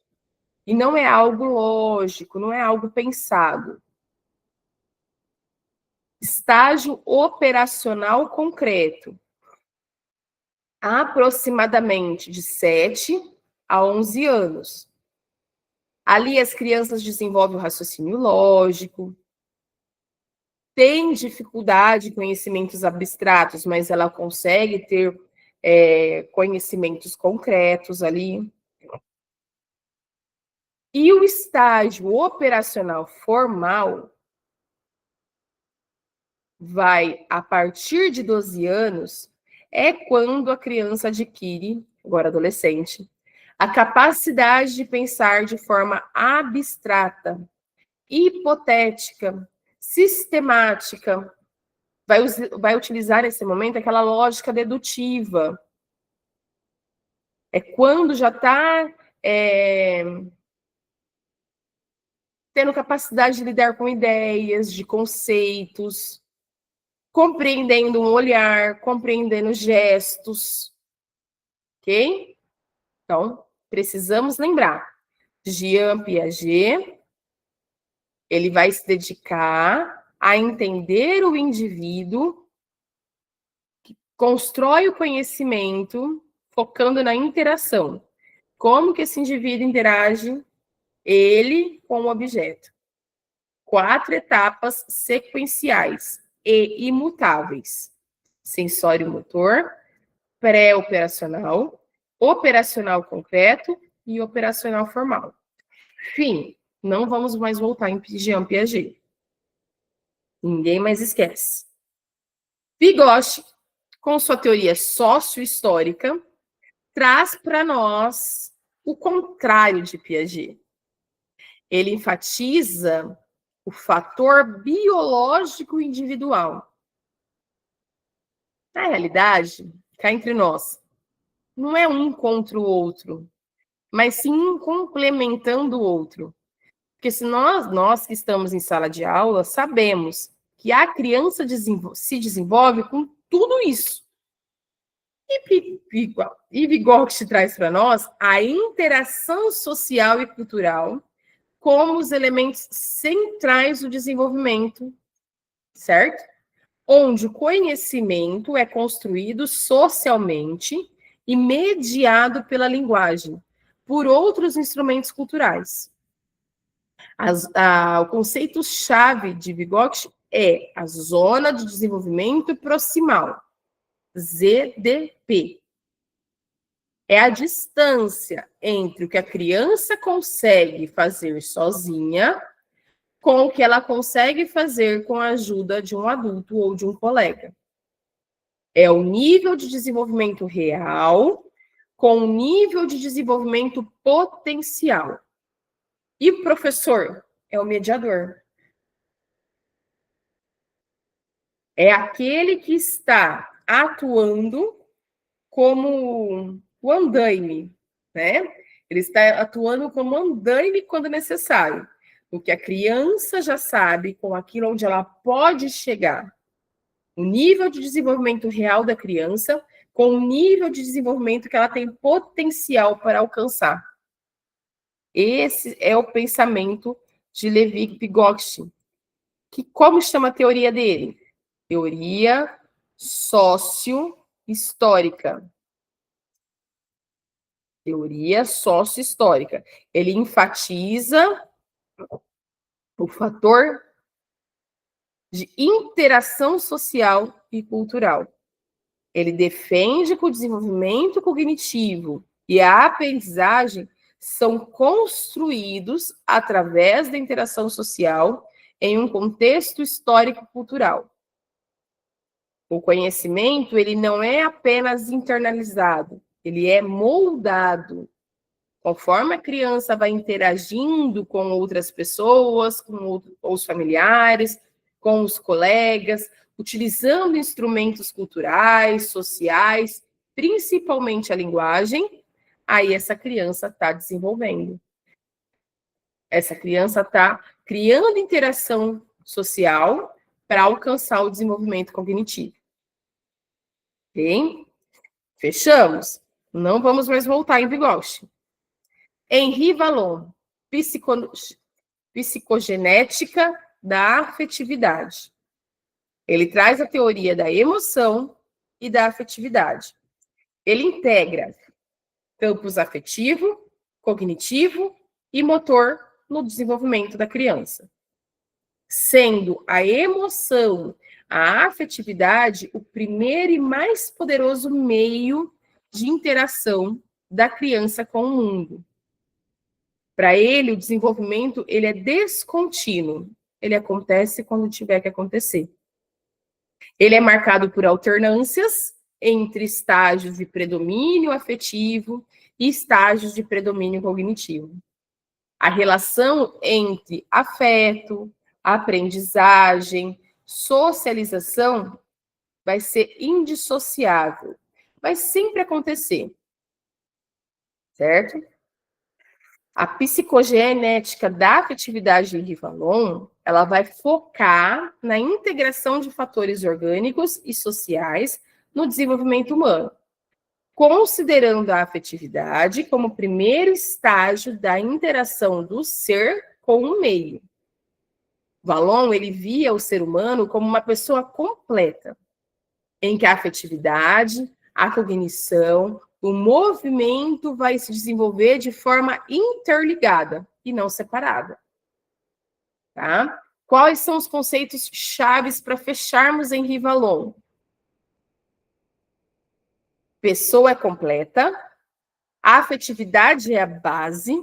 E não é algo lógico, não é algo pensado. Estágio operacional concreto. Aproximadamente de 7 a 11 anos. Ali as crianças desenvolvem o raciocínio lógico, tem dificuldade em conhecimentos abstratos, mas ela consegue ter conhecimentos concretos ali. E o estágio operacional formal vai, a partir de 12 anos, é quando a criança adquire, agora adolescente, a capacidade de pensar de forma abstrata, hipotética, sistemática. Vai utilizar nesse momento aquela lógica dedutiva. É quando já está tendo capacidade de lidar com ideias, de conceitos, compreendendo um olhar, compreendendo gestos. Ok? Então, precisamos lembrar. Jean Piaget, ele vai se dedicar a entender o indivíduo, que constrói o conhecimento, focando na interação. Como que esse indivíduo interage, ele com o objeto. 4 etapas sequenciais e imutáveis. Sensório motor, pré-operacional, operacional concreto e operacional formal. Fim. Não vamos mais voltar em Jean Piaget. Ninguém mais esquece. Vygotsky, com sua teoria sócio-histórica, traz para nós o contrário de Piaget. Ele enfatiza o fator biológico individual. Na realidade, cá entre nós, não é um contra o outro, mas sim um complementando o outro. Porque se nós que estamos em sala de aula, sabemos que a criança se desenvolve com tudo isso. E Vygotsky traz para nós a interação social e cultural como os elementos centrais do desenvolvimento, certo? Onde o conhecimento é construído socialmente e mediado pela linguagem, por outros instrumentos culturais. O conceito-chave de Vygotsky é a Zona de Desenvolvimento Proximal, ZDP. É a distância entre o que a criança consegue fazer sozinha com o que ela consegue fazer com a ajuda de um adulto ou de um colega. É o nível de desenvolvimento real com o nível de desenvolvimento potencial. E o professor é o mediador. É aquele que está atuando como o andaime, né? Ele está atuando como andaime quando necessário. O que a criança já sabe, com aquilo onde ela pode chegar. O nível de desenvolvimento real da criança com o nível de desenvolvimento que ela tem potencial para alcançar. Esse é o pensamento de Levi Vygotsky. Que como chama a teoria dele? Teoria sócio-histórica. Teoria sócio-histórica. Ele enfatiza o fator de interação social e cultural. Ele defende que o desenvolvimento cognitivo e a aprendizagem são construídos através da interação social em um contexto histórico-cultural. O conhecimento, ele não é apenas internalizado, ele é moldado. Conforme a criança vai interagindo com outras pessoas, com os familiares, com os colegas, utilizando instrumentos culturais, sociais, principalmente a linguagem, aí essa criança está desenvolvendo. Essa criança está criando interação social para alcançar o desenvolvimento cognitivo. Ok? Fechamos? Não vamos mais voltar em Vygotsky. Henri Vallon, psicogenética da afetividade. Ele traz a teoria da emoção e da afetividade. Ele integra campos afetivo, cognitivo e motor no desenvolvimento da criança, sendo a emoção, a afetividade, o primeiro e mais poderoso meio de interação da criança com o mundo. Para ele, o desenvolvimento ele é descontínuo. Ele acontece quando tiver que acontecer. Ele é marcado por alternâncias entre estágios de predomínio afetivo e estágios de predomínio cognitivo. A relação entre afeto, aprendizagem, socialização vai ser indissociável. Vai sempre acontecer. Certo? A psicogenética da afetividade de Vallon, ela vai focar na integração de fatores orgânicos e sociais no desenvolvimento humano, considerando a afetividade como o primeiro estágio da interação do ser com o meio. Vallon, ele via o ser humano como uma pessoa completa, em que a afetividade, a cognição, o movimento vai se desenvolver de forma interligada e não separada. Tá? Quais são os conceitos chaves para fecharmos Henri Vallon? Pessoa é completa, a afetividade é a base,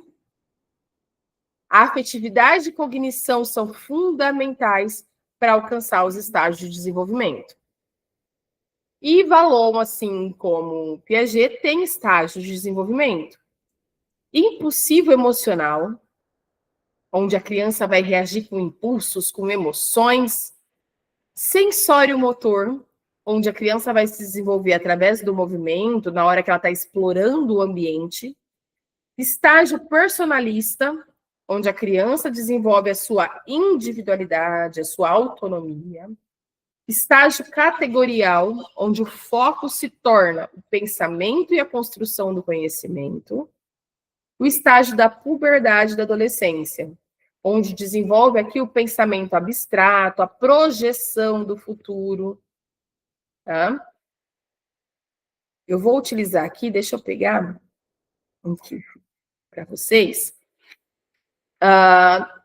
a afetividade e cognição são fundamentais para alcançar os estágios de desenvolvimento. E Vallon, assim como Piaget, tem estágios de desenvolvimento. Impulsivo emocional, onde a criança vai reagir com impulsos, com emoções. Sensório motor, onde a criança vai se desenvolver através do movimento, na hora que ela está explorando o ambiente. Estágio personalista, onde a criança desenvolve a sua individualidade, a sua autonomia. Estágio categorial, onde o foco se torna o pensamento e a construção do conhecimento. O estágio da puberdade da adolescência, onde desenvolve aqui o pensamento abstrato, a projeção do futuro. Tá? Eu vou utilizar aqui, deixa eu pegar aqui para vocês,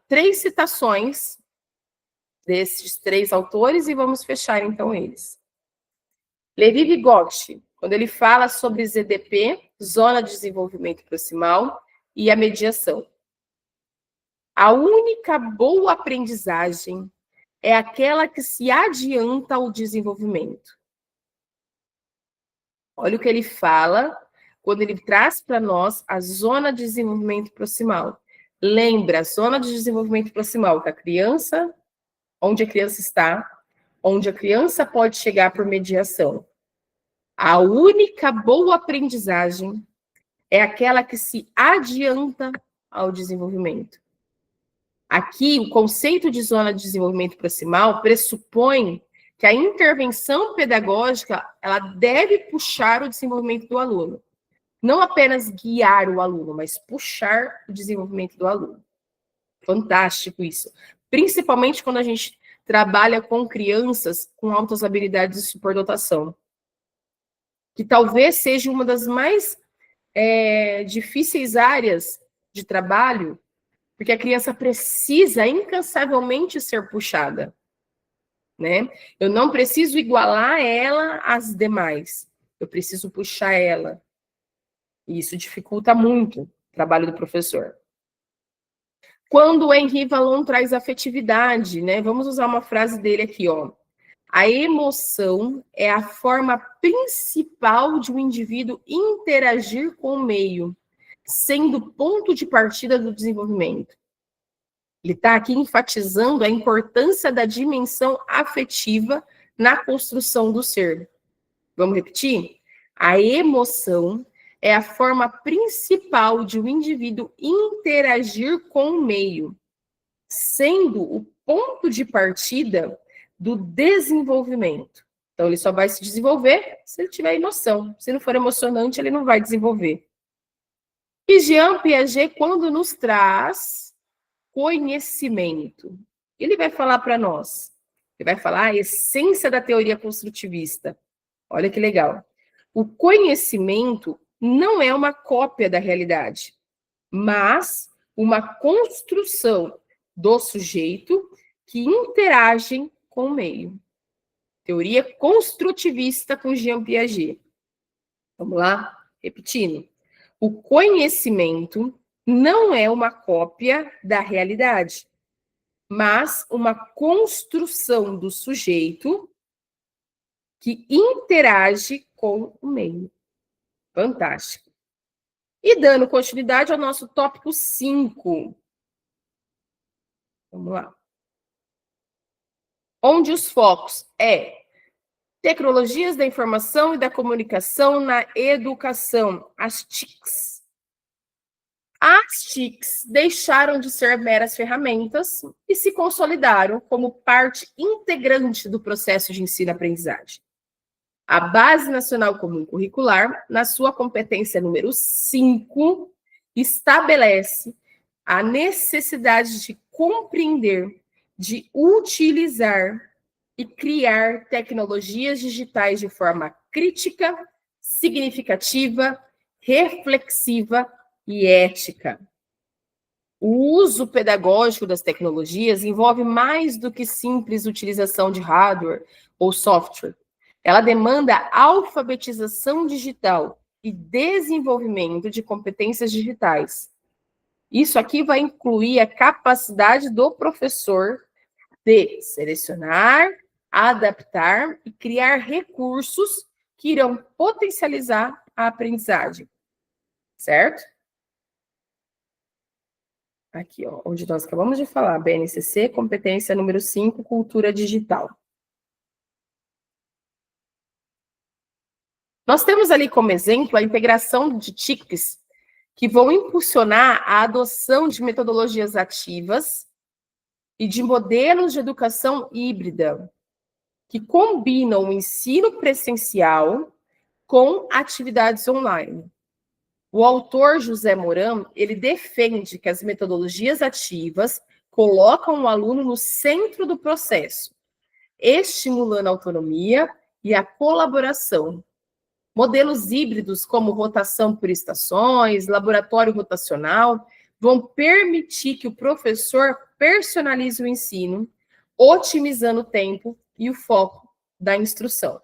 3 citações desses 3 autores e vamos fechar então eles. Levi-Vygotsky, quando ele fala sobre ZDP, Zona de Desenvolvimento Proximal, e a mediação. A única boa aprendizagem é aquela que se adianta ao desenvolvimento. Olha o que ele fala quando ele traz para nós a zona de desenvolvimento proximal. Lembra, a zona de desenvolvimento proximal, que a criança, onde a criança está, onde a criança pode chegar por mediação. A única boa aprendizagem é aquela que se adianta ao desenvolvimento. Aqui, o conceito de zona de desenvolvimento proximal pressupõe que a intervenção pedagógica ela deve puxar o desenvolvimento do aluno. Não apenas guiar o aluno, mas puxar o desenvolvimento do aluno. Fantástico isso. Principalmente quando a gente trabalha com crianças com altas habilidades de superdotação. Que talvez seja uma das mais difíceis áreas de trabalho, porque a criança precisa incansavelmente ser puxada, né? Eu não preciso igualar ela às demais, eu preciso puxar ela. E isso dificulta muito o trabalho do professor. Quando o Henri Vallon traz afetividade, né? Vamos usar uma frase dele aqui, ó. A emoção é a forma principal de um indivíduo interagir com o meio, sendo o ponto de partida do desenvolvimento. Ele está aqui enfatizando a importância da dimensão afetiva na construção do ser. Vamos repetir? A emoção é a forma principal de um indivíduo interagir com o meio, sendo o ponto de partida do desenvolvimento. Então, ele só vai se desenvolver se ele tiver emoção. Se não for emocionante, ele não vai desenvolver. E Jean Piaget, quando nos traz conhecimento, ele vai falar para nós. Ele vai falar a essência da teoria construtivista. Olha que legal. O conhecimento não é uma cópia da realidade, mas uma construção do sujeito que interagem com o meio. Teoria construtivista com Jean Piaget. Vamos lá? Repetindo. O conhecimento não é uma cópia da realidade, mas uma construção do sujeito que interage com o meio. Fantástico. E dando continuidade ao nosso tópico 5. Vamos lá. Onde os focos tecnologias da informação e da comunicação na educação, as TICs. As TICs deixaram de ser meras ferramentas e se consolidaram como parte integrante do processo de ensino-aprendizagem. A Base Nacional Comum Curricular, na sua competência número 5, estabelece a necessidade de compreender, de utilizar e criar tecnologias digitais de forma crítica, significativa, reflexiva e ética. O uso pedagógico das tecnologias envolve mais do que simples utilização de hardware ou software. Ela demanda alfabetização digital e desenvolvimento de competências digitais. Isso aqui vai incluir a capacidade do professor de selecionar, adaptar e criar recursos que irão potencializar a aprendizagem, certo? Aqui, ó, onde nós acabamos de falar, BNCC, competência número 5, cultura digital. Nós temos ali como exemplo a integração de TICs, que vão impulsionar a adoção de metodologias ativas e de modelos de educação híbrida, que combinam o ensino presencial com atividades online. O autor José Moran, ele defende que as metodologias ativas colocam o aluno no centro do processo, estimulando a autonomia e a colaboração. Modelos híbridos, como rotação por estações, laboratório rotacional, vão permitir que o professor personalize o ensino, otimizando o tempo e o foco da instrução.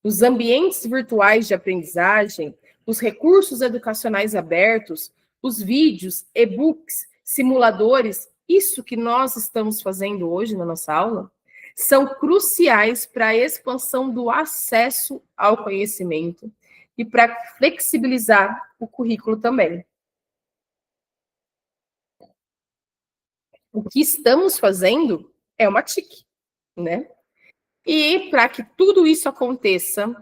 Os ambientes virtuais de aprendizagem, os recursos educacionais abertos, os vídeos, e-books, simuladores, isso que nós estamos fazendo hoje na nossa aula, são cruciais para a expansão do acesso ao conhecimento e para flexibilizar o currículo também. O que estamos fazendo é uma TIC, né? E para que tudo isso aconteça,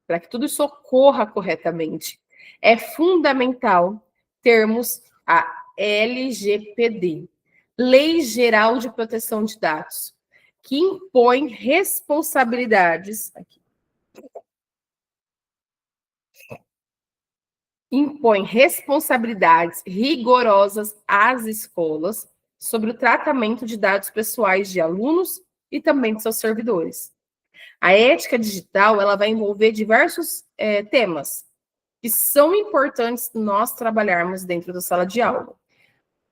para que tudo isso ocorra corretamente, é fundamental termos a LGPD, Lei Geral de Proteção de Dados, que impõe responsabilidades rigorosas às escolas sobre o tratamento de dados pessoais de alunos e também de seus servidores. A ética digital, ela vai envolver diversos temas que são importantes nós trabalharmos dentro da sala de aula.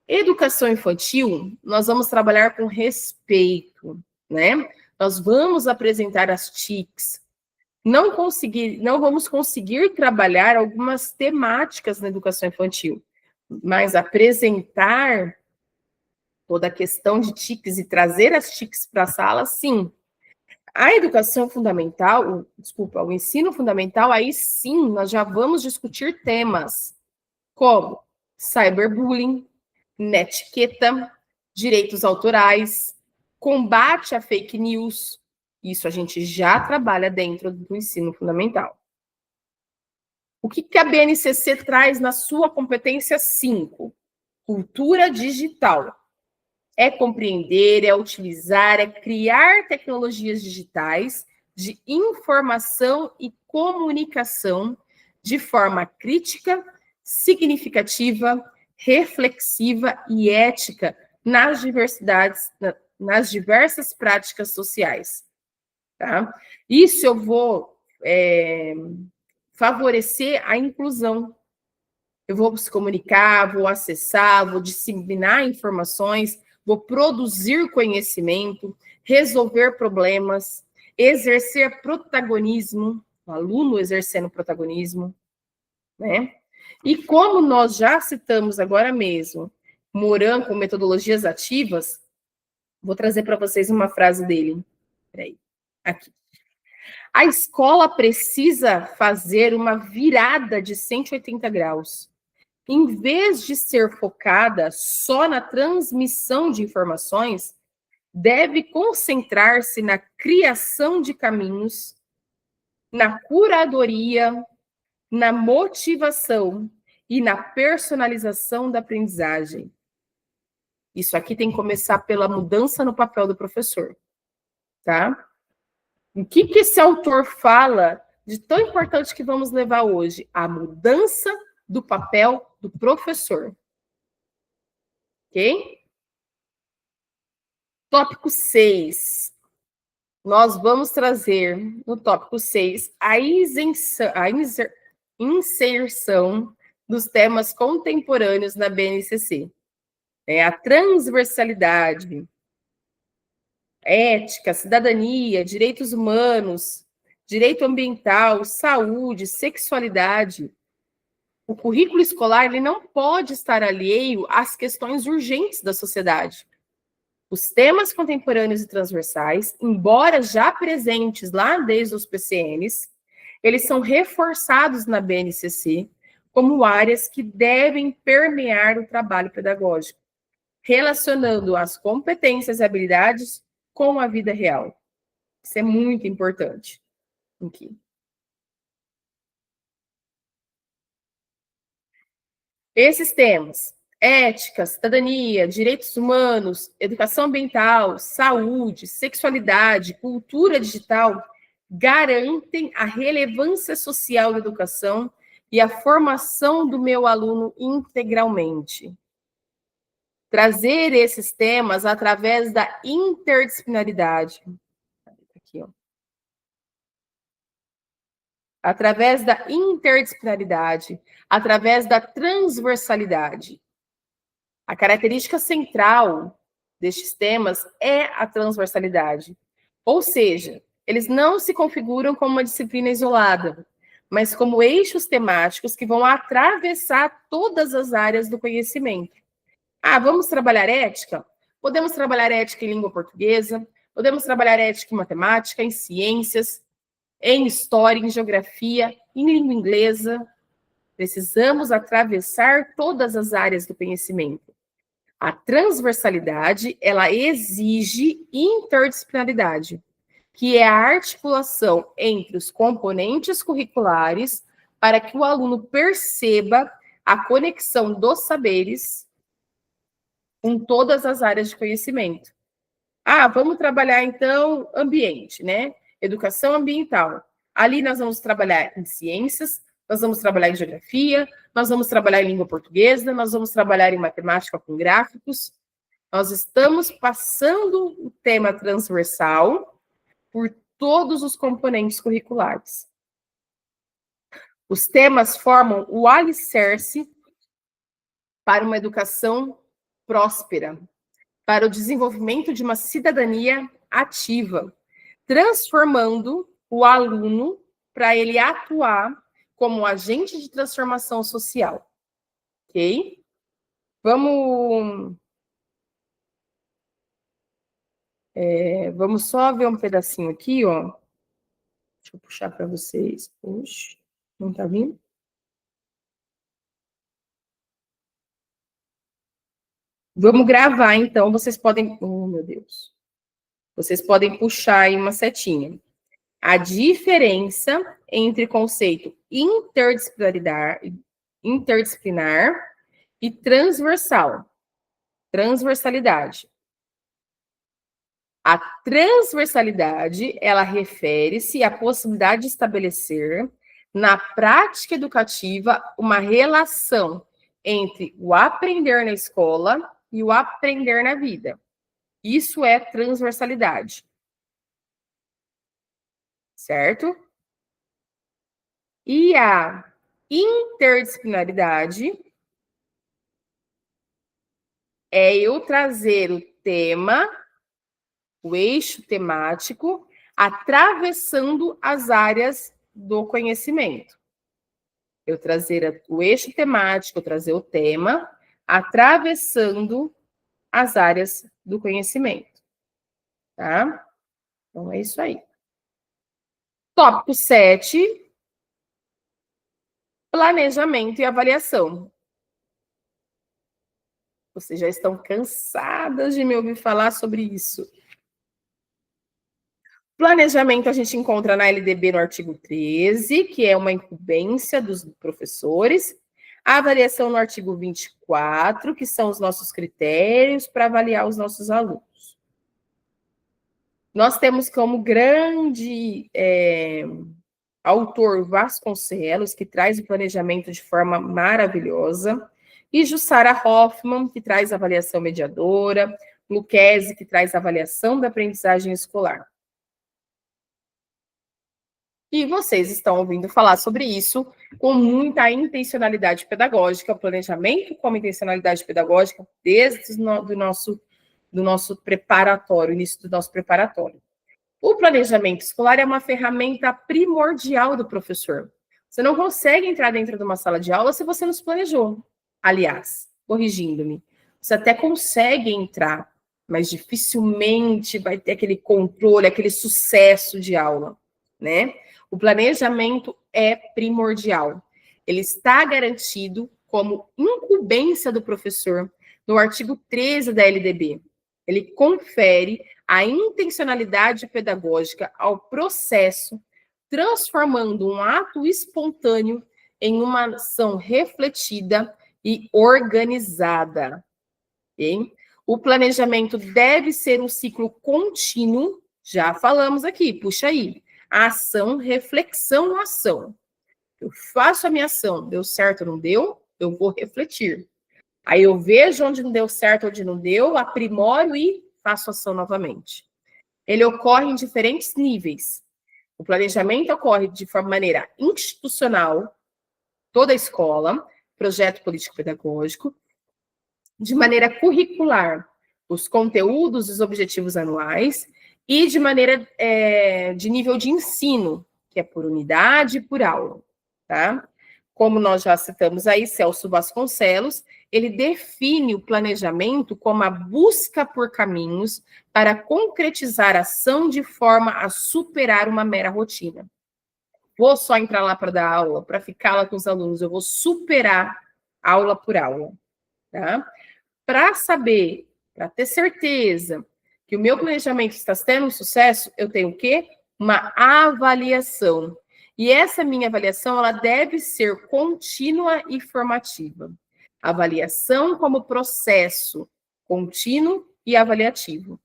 Educação infantil, nós vamos trabalhar com respeito, né? Nós vamos apresentar as TICs. Não vamos conseguir trabalhar algumas temáticas na educação infantil, mas apresentar toda a questão de TICs e trazer as TICs para a sala, sim. A educação fundamental, o ensino fundamental, aí sim, nós já vamos discutir temas como cyberbullying, netiqueta, direitos autorais, combate à fake news. Isso a gente já trabalha dentro do ensino fundamental. O que a BNCC traz na sua competência 5? Cultura digital. É compreender, é utilizar, é criar tecnologias digitais de informação e comunicação de forma crítica, significativa, reflexiva e ética nas diversas práticas sociais. Tá? Isso eu vou favorecer a inclusão. Eu vou se comunicar, vou acessar, vou disseminar informações, vou produzir conhecimento, resolver problemas, exercer protagonismo, o aluno exercendo protagonismo, né? E como nós já citamos agora mesmo, Moran com metodologias ativas, vou trazer para vocês uma frase dele. Peraí, aqui. A escola precisa fazer uma virada de 180 graus. Em vez de ser focada só na transmissão de informações, deve concentrar-se na criação de caminhos, na curadoria, na motivação e na personalização da aprendizagem. Isso aqui tem que começar pela mudança no papel do professor, tá? O que esse autor fala de tão importante que vamos levar hoje? A mudança do papel do professor. Ok? Tópico 6. Nós vamos trazer, no tópico 6, a inserção dos temas contemporâneos na BNCC. A transversalidade, ética, cidadania, direitos humanos, direito ambiental, saúde, sexualidade. O currículo escolar ele não pode estar alheio às questões urgentes da sociedade. Os temas contemporâneos e transversais, embora já presentes lá desde os PCNs, eles são reforçados na BNCC como áreas que devem permear o trabalho pedagógico, relacionando as competências e habilidades com a vida real. Isso é muito importante. Aqui. Esses temas, ética, cidadania, direitos humanos, educação ambiental, saúde, sexualidade, cultura digital, garantem a relevância social da educação e a formação do meu aluno integralmente. Trazer esses temas através da interdisciplinaridade. Aqui, ó. Através da interdisciplinaridade, através da transversalidade. A característica central destes temas é a transversalidade. Ou seja, eles não se configuram como uma disciplina isolada, mas como eixos temáticos que vão atravessar todas as áreas do conhecimento. Ah, vamos trabalhar ética? Podemos trabalhar ética em língua portuguesa, podemos trabalhar ética em matemática, em ciências, em história, em geografia, em língua inglesa. Precisamos atravessar todas as áreas do conhecimento. A transversalidade, ela exige interdisciplinaridade, que é a articulação entre os componentes curriculares para que o aluno perceba a conexão dos saberes com todas as áreas de conhecimento. Ah, vamos trabalhar, então, ambiente, né? Educação ambiental. Ali nós vamos trabalhar em ciências, nós vamos trabalhar em geografia, nós vamos trabalhar em língua portuguesa, nós vamos trabalhar em matemática com gráficos. Nós estamos passando o tema transversal por todos os componentes curriculares. Os temas formam o alicerce para uma educação próspera, para o desenvolvimento de uma cidadania ativa, transformando o aluno para ele atuar como agente de transformação social. Ok? Vamos só ver um pedacinho aqui, ó. Deixa eu puxar para vocês. Puxa, não tá vindo? Vamos gravar, então, vocês podem... Oh, meu Deus. Vocês podem puxar aí uma setinha. A diferença entre conceito interdisciplinar e transversal. Transversalidade. A transversalidade, ela refere-se à possibilidade de estabelecer, na prática educativa, uma relação entre o aprender na escola e o aprender na vida. Isso é transversalidade. Certo? E a interdisciplinaridade é eu trazer o tema, o eixo temático, atravessando as áreas do conhecimento. Eu trazer o eixo temático, eu trazer o tema, atravessando as áreas do conhecimento. Tá? Então, é isso aí. Tópico 7, planejamento e avaliação. Vocês já estão cansadas de me ouvir falar sobre isso. Planejamento a gente encontra na LDB no artigo 13, que é uma incumbência dos professores. A avaliação no artigo 24, que são os nossos critérios para avaliar os nossos alunos. Nós temos como grande autor Vasconcelos, que traz o planejamento de forma maravilhosa, e Jussara Hoffmann, que traz a avaliação mediadora, Lucchesi, que traz a avaliação da aprendizagem escolar. E vocês estão ouvindo falar sobre isso com muita intencionalidade pedagógica, planejamento como intencionalidade pedagógica, desde do nosso preparatório, início do nosso preparatório. O planejamento escolar é uma ferramenta primordial do professor. Você não consegue entrar dentro de uma sala de aula se você não se planejou. Aliás, corrigindo-me, você até consegue entrar, mas dificilmente vai ter aquele controle, aquele sucesso de aula, né? O planejamento é primordial. Ele está garantido como incumbência do professor no artigo 13 da LDB. Ele confere a intencionalidade pedagógica ao processo, transformando um ato espontâneo em uma ação refletida e organizada. Okay? O planejamento deve ser um ciclo contínuo, já falamos aqui, puxa aí. Ação, reflexão, ação. Eu faço a minha ação, deu certo ou não deu? Eu vou refletir. Aí eu vejo onde não deu certo, onde não deu, aprimoro e faço ação novamente. Ele ocorre em diferentes níveis. O planejamento ocorre de maneira institucional, toda a escola, projeto político-pedagógico, de maneira curricular, os conteúdos, os objetivos anuais, e de maneira de nível de ensino, que é por unidade e por aula, tá? Como nós já citamos aí, Celso Vasconcelos, ele define o planejamento como a busca por caminhos para concretizar a ação de forma a superar uma mera rotina. Vou só entrar lá para dar aula, para ficar lá com os alunos, eu vou superar aula por aula, tá? Para saber, para ter certeza que o meu planejamento está tendo sucesso, eu tenho o quê? Uma avaliação. E essa minha avaliação, ela deve ser contínua e formativa. Avaliação como processo contínuo e avaliativo.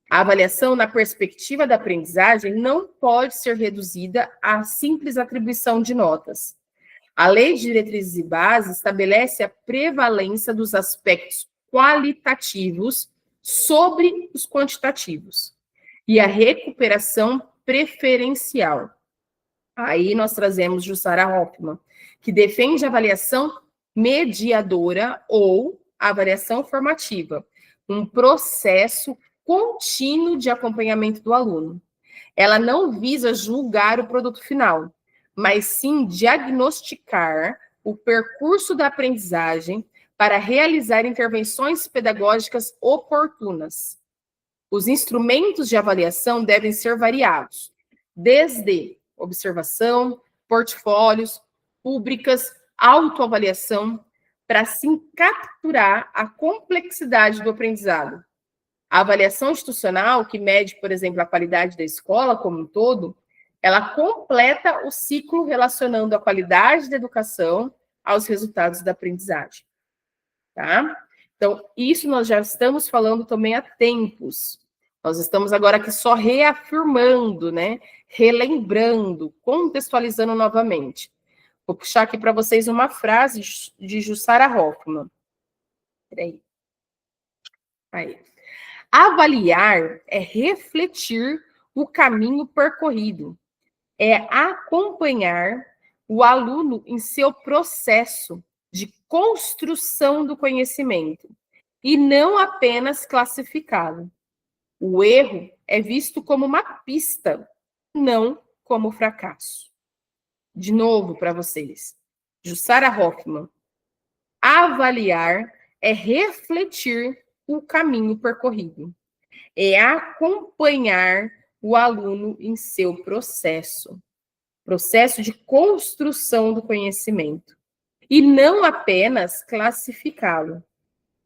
A avaliação na perspectiva da aprendizagem não pode ser reduzida à simples atribuição de notas. A Lei de Diretrizes e Bases estabelece a prevalência dos aspectos qualitativos sobre os quantitativos e a recuperação preferencial. Aí nós trazemos Jussara Hoffmann, que defende a avaliação mediadora ou avaliação formativa, um processo contínuo de acompanhamento do aluno. Ela não visa julgar o produto final, mas sim diagnosticar o percurso da aprendizagem para realizar intervenções pedagógicas oportunas. Os instrumentos de avaliação devem ser variados, desde observação, portfólios, rúbricas, autoavaliação, para assim capturar a complexidade do aprendizado. A avaliação institucional, que mede, por exemplo, a qualidade da escola como um todo, ela completa o ciclo relacionando a qualidade da educação aos resultados da aprendizagem. Tá? Então, isso nós já estamos falando também há tempos. Nós estamos agora aqui só reafirmando, né? Relembrando, contextualizando novamente. Vou puxar aqui para vocês uma frase de Jussara Hoffmann. Peraí. Aí. Avaliar é refletir o caminho percorrido, é acompanhar o aluno em seu processo de construção do conhecimento e não apenas classificá-lo. O erro é visto como uma pista, não como fracasso. De novo para vocês. Jussara Hoffmann. Avaliar é refletir o caminho percorrido. É acompanhar o aluno em seu processo de construção do conhecimento, e não apenas classificá-lo.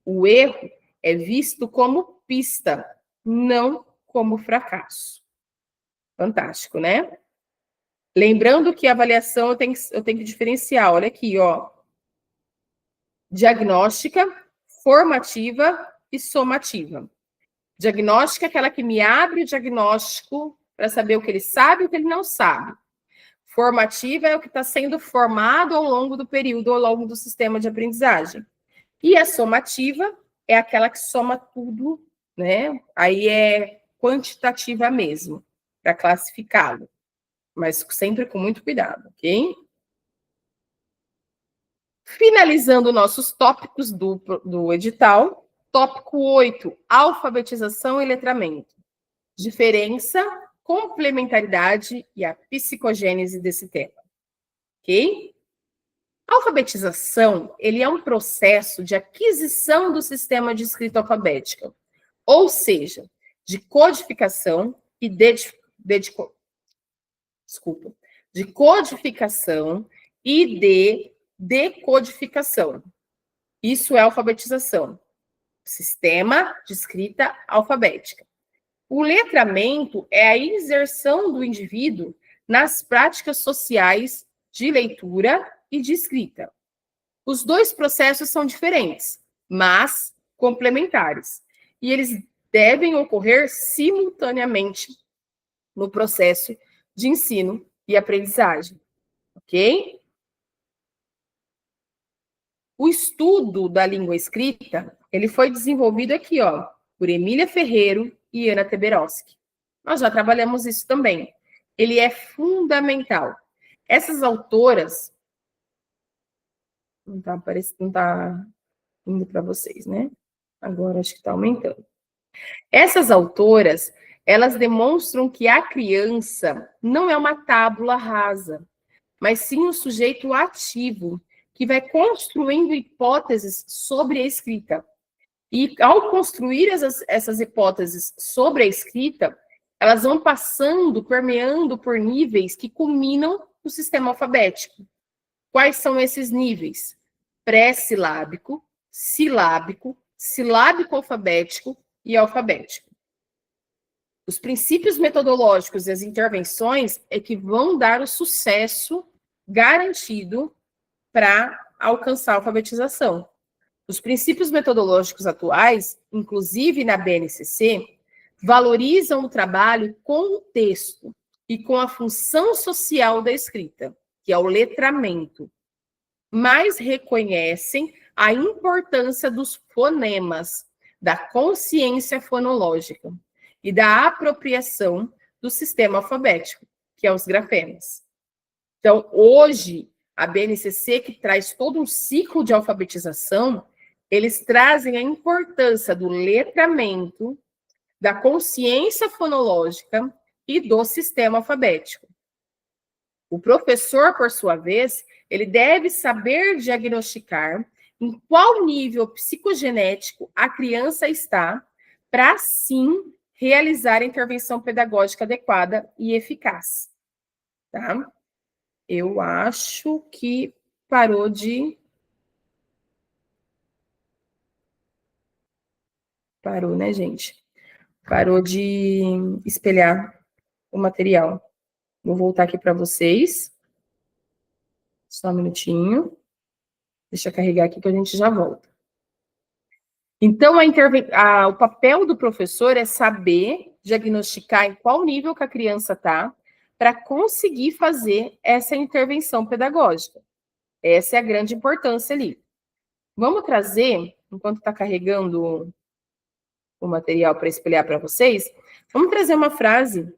O erro é visto como pista, não como fracasso. Fantástico, né? Lembrando que a avaliação eu tenho que diferenciar, olha aqui, ó. Diagnóstica, formativa e somativa. Diagnóstica é aquela que me abre o diagnóstico para saber o que ele sabe e o que ele não sabe. Formativa é o que está sendo formado ao longo do período, ao longo do sistema de aprendizagem. E a somativa é aquela que soma tudo, né? Aí é quantitativa mesmo, para classificá-lo. Mas sempre com muito cuidado, ok? Finalizando nossos tópicos do edital, tópico 8, alfabetização e letramento. Diferença, complementaridade e a psicogênese desse tema. Ok? A alfabetização, ele é um processo de aquisição do sistema de escrita alfabética, ou seja, de codificação e de codificação e de decodificação. Isso é alfabetização. Sistema de escrita alfabética. O letramento é a inserção do indivíduo nas práticas sociais de leitura e de escrita. Os dois processos são diferentes, mas complementares, e eles devem ocorrer simultaneamente no processo de ensino e aprendizagem, ok? O estudo da língua escrita, ele foi desenvolvido aqui, ó, por Emília Ferreiro e Ana Teberoski. Nós já trabalhamos isso também. Ele é fundamental. Essas autoras, não está indo para vocês, né? Agora acho que está aumentando. Essas autoras, elas demonstram que a criança não é uma tábula rasa, mas sim um sujeito ativo, que vai construindo hipóteses sobre a escrita. E ao construir essas hipóteses sobre a escrita, elas vão passando, permeando por níveis que culminam no sistema alfabético. Quais são esses níveis? Pré-silábico, silábico, silábico alfabético e alfabético. Os princípios metodológicos e as intervenções é que vão dar o sucesso garantido para alcançar a alfabetização. Os princípios metodológicos atuais, inclusive na BNCC, valorizam o trabalho com o texto e com a função social da escrita, que é o letramento, mas reconhecem a importância dos fonemas, da consciência fonológica e da apropriação do sistema alfabético, que é os grafemas. Então, hoje, a BNCC, que traz todo um ciclo de alfabetização, eles trazem a importância do letramento, da consciência fonológica e do sistema alfabético. O professor, por sua vez, ele deve saber diagnosticar em qual nível psicogenético a criança está para, sim, realizar a intervenção pedagógica adequada e eficaz. Tá? Eu acho que parou de... Parou, né, gente? Parou de espelhar o material. Vou voltar aqui para vocês. Só um minutinho. Deixa eu carregar aqui que a gente já volta. Então, o papel do professor é saber diagnosticar em qual nível que a criança está para conseguir fazer essa intervenção pedagógica. Essa é a grande importância ali. Vamos trazer, enquanto está carregando o material para espelhar para vocês, vamos trazer uma frase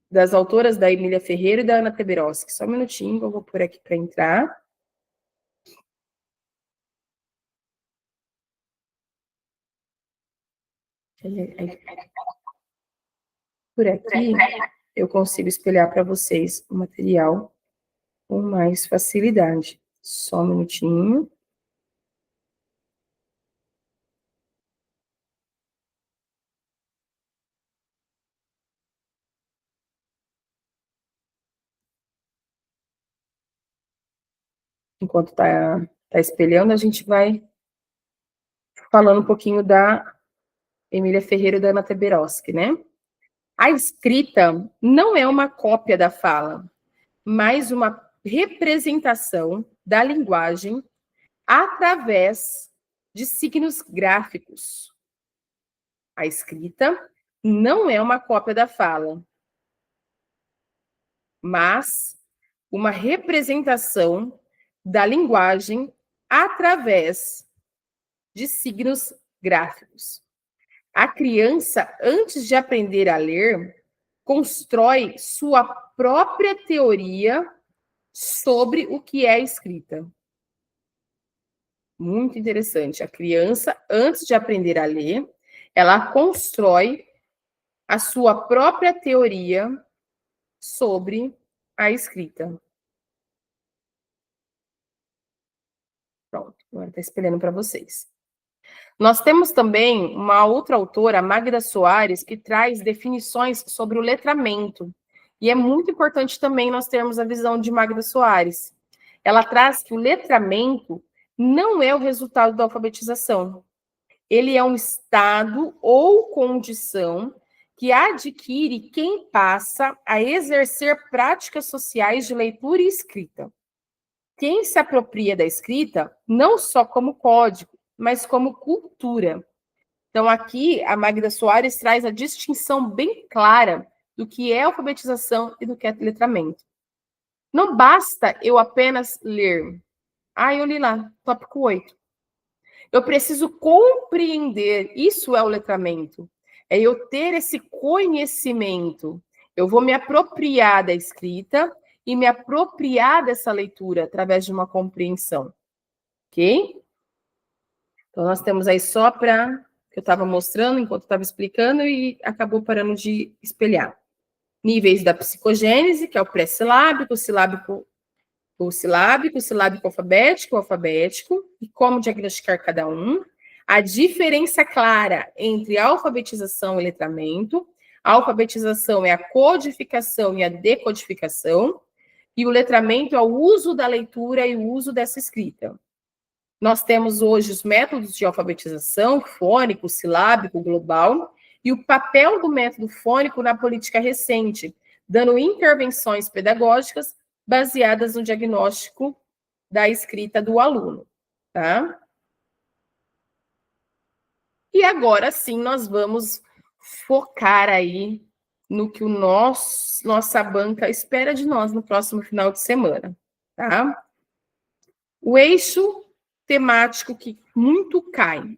das autoras da Emília Ferreira e da Ana Teberoski. Só um minutinho, eu vou pôr aqui para entrar. Por aqui, eu consigo espelhar para vocês o material com mais facilidade. Só um minutinho. Enquanto está espelhando, a gente vai falando um pouquinho da Emília Ferreira e da Ana Teberoski, né? A escrita não é uma cópia da fala, mas uma representação da linguagem através de signos gráficos. A escrita não é uma cópia da fala, mas uma representação da linguagem através de signos gráficos. A criança, antes de aprender a ler, constrói sua própria teoria sobre o que é escrita. Muito interessante. A criança, antes de aprender a ler, ela constrói a sua própria teoria sobre a escrita. Pronto, agora está espelhando para vocês. Nós temos também uma outra autora, Magda Soares, que traz definições sobre o letramento. E é muito importante também nós termos a visão de Magda Soares. Ela traz que o letramento não é o resultado da alfabetização. Ele é um estado ou condição que adquire quem passa a exercer práticas sociais de leitura e escrita. Quem se apropria da escrita, não só como código, mas como cultura. Então, aqui, a Magda Soares traz a distinção bem clara do que é alfabetização e do que é letramento. Não basta eu apenas ler. Eu li lá, tópico 8. Eu preciso compreender, isso é o letramento. É eu ter esse conhecimento. Eu vou me apropriar da escrita e me apropriar dessa leitura através de uma compreensão. Ok? Então, nós temos aí só para que eu estava mostrando enquanto estava explicando e acabou parando de espelhar. Níveis da psicogênese, que é o pré-silábico, o silábico alfabético, o alfabético, e como diagnosticar cada um. A diferença clara entre alfabetização e letramento. A alfabetização é a codificação e a decodificação, e o letramento é o uso da leitura e o uso dessa escrita. Nós temos hoje os métodos de alfabetização, fônico, silábico, global, e o papel do método fônico na política recente, dando intervenções pedagógicas baseadas no diagnóstico da escrita do aluno, tá? E agora sim nós vamos focar aí no que nossa banca espera de nós no próximo final de semana, tá? O eixo temático que muito cai: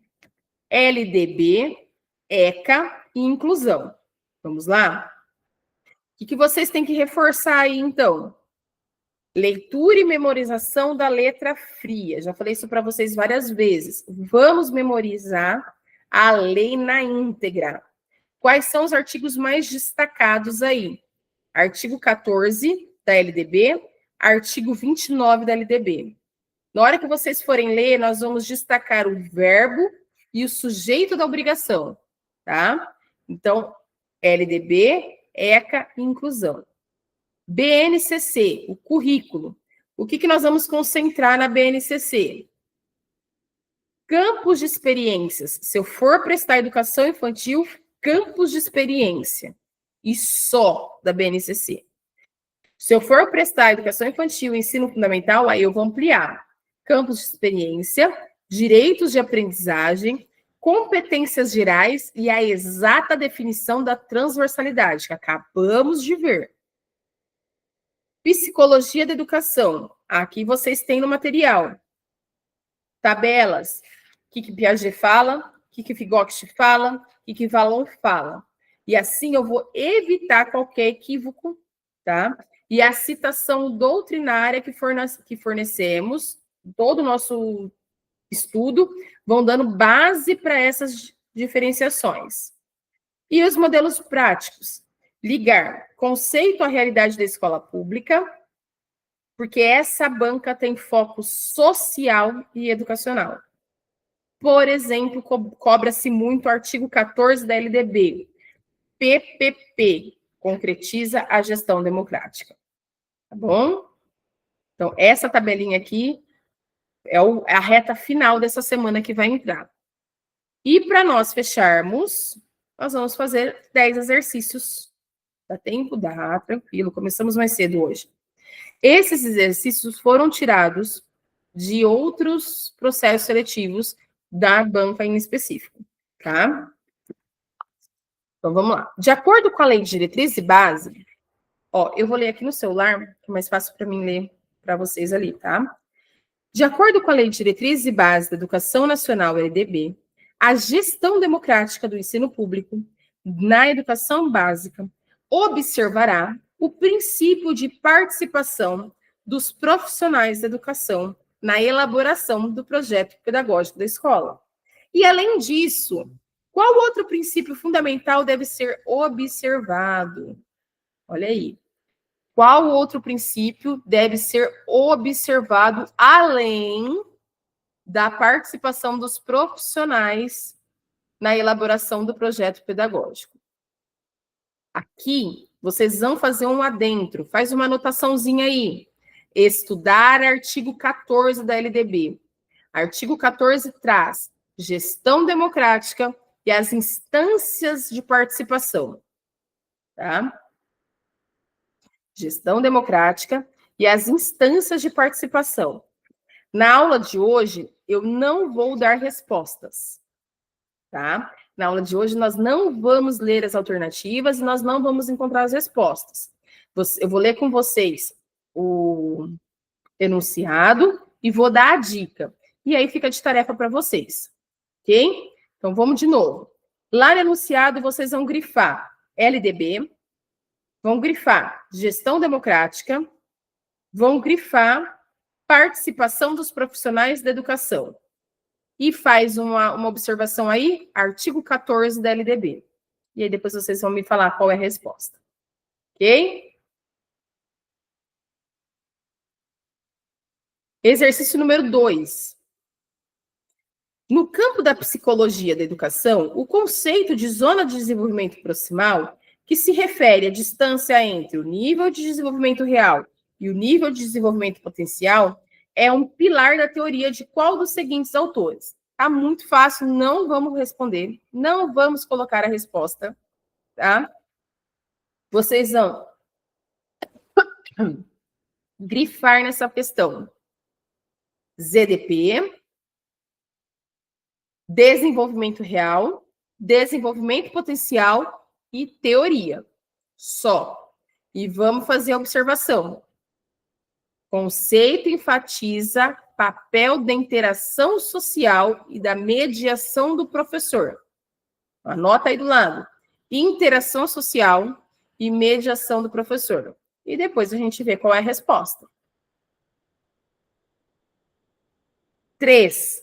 LDB, ECA e inclusão. Vamos lá? O que vocês têm que reforçar aí, então? Leitura e memorização da letra fria. Já falei isso para vocês várias vezes. Vamos memorizar a lei na íntegra. Quais são os artigos mais destacados aí? Artigo 14 da LDB, artigo 29 da LDB. Na hora que vocês forem ler, nós vamos destacar o verbo e o sujeito da obrigação, tá? Então, LDB, ECA e inclusão. BNCC, o currículo. O que nós vamos concentrar na BNCC? Campos de experiências. Se eu for prestar educação infantil, campos de experiência. E só da BNCC. Se eu for prestar educação infantil e ensino fundamental, aí eu vou ampliar. Campos de experiência, direitos de aprendizagem, competências gerais e a exata definição da transversalidade, que acabamos de ver. Psicologia da educação. Aqui vocês têm no material. Tabelas. O que Piaget fala, o que Vygotsky fala, o que Vallon fala. E assim eu vou evitar qualquer equívoco, tá? E a citação doutrinária que fornecemos, todo o nosso estudo, vão dando base para essas diferenciações. E os modelos práticos? Ligar conceito à realidade da escola pública, porque essa banca tem foco social e educacional. Por exemplo, cobra-se muito o artigo 14 da LDB. PPP, concretiza a gestão democrática. Tá bom? Então, essa tabelinha aqui é a reta final dessa semana que vai entrar. E para nós fecharmos, nós vamos fazer 10 exercícios. Dá tempo? Dá, tranquilo. Começamos mais cedo hoje. Esses exercícios foram tirados de outros processos seletivos da banca em específico, tá? Então, vamos lá. De acordo com a Lei de Diretriz e Base, eu vou ler aqui no celular, que é mais fácil para mim ler para vocês ali, tá? De acordo com a Lei de Diretriz e Base da Educação Nacional, LDB, a gestão democrática do ensino público na educação básica observará o princípio de participação dos profissionais da educação na elaboração do projeto pedagógico da escola. E, além disso, qual outro princípio fundamental deve ser observado? Olha aí. Qual outro princípio deve ser observado além da participação dos profissionais na elaboração do projeto pedagógico? Aqui, vocês vão fazer um adentro, faz uma anotaçãozinha aí. Estudar artigo 14 da LDB. Artigo 14 traz gestão democrática e as instâncias de participação. Tá? Gestão democrática e as instâncias de participação. Na aula de hoje, eu não vou dar respostas, tá? Na aula de hoje, nós não vamos ler as alternativas e nós não vamos encontrar as respostas. Eu vou ler com vocês o enunciado e vou dar a dica. E aí fica de tarefa para vocês, ok? Então, vamos de novo. Lá no enunciado, vocês vão grifar LDB, vão grifar gestão democrática, vão grifar participação dos profissionais da educação. E faz uma observação aí, artigo 14 da LDB. E aí depois vocês vão me falar qual é a resposta. Ok? Exercício número 2. No campo da psicologia da educação, o conceito de zona de desenvolvimento proximal, que se refere à distância entre o nível de desenvolvimento real e o nível de desenvolvimento potencial, é um pilar da teoria de qual dos seguintes autores? Tá muito fácil, não vamos responder, não vamos colocar a resposta, tá? Vocês vão grifar nessa questão. ZDP, desenvolvimento real, desenvolvimento potencial e teoria. Só. E vamos fazer a observação. Conceito enfatiza papel da interação social e da mediação do professor. Anota aí do lado. Interação social e mediação do professor. E depois a gente vê qual é a resposta. 3.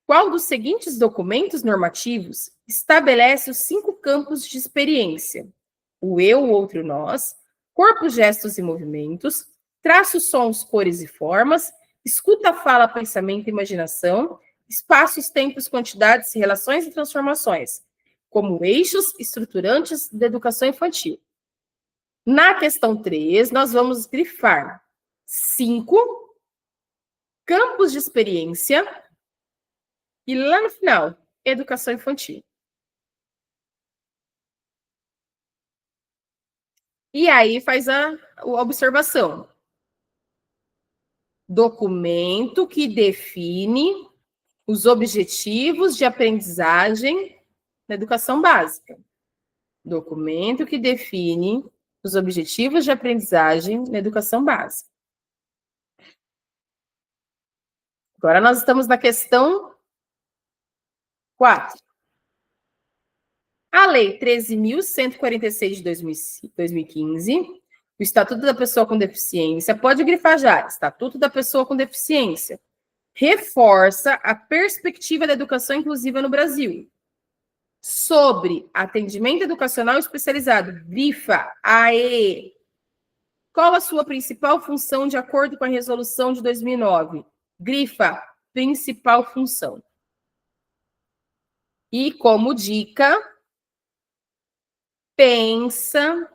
Qual dos seguintes documentos normativos estabelece os 5 campos de experiência? O eu, o outro, o nós, corpo, gestos e movimentos, traços, sons, cores e formas, escuta, fala, pensamento e imaginação, espaços, tempos, quantidades, relações e transformações, como eixos estruturantes da educação infantil. Na questão 3, nós vamos grifar 5 campos de experiência e lá no final, educação infantil. E aí faz a observação. Documento que define os objetivos de aprendizagem na educação básica. Documento que define os objetivos de aprendizagem na educação básica. Agora nós estamos na questão 4. A Lei 13.146 de 2015, o Estatuto da Pessoa com Deficiência, pode grifar já, Estatuto da Pessoa com Deficiência, reforça a perspectiva da educação inclusiva no Brasil. Sobre atendimento educacional especializado, grifa AE. Qual a sua principal função de acordo com a resolução de 2009? Grifa principal função. E como dica, pensa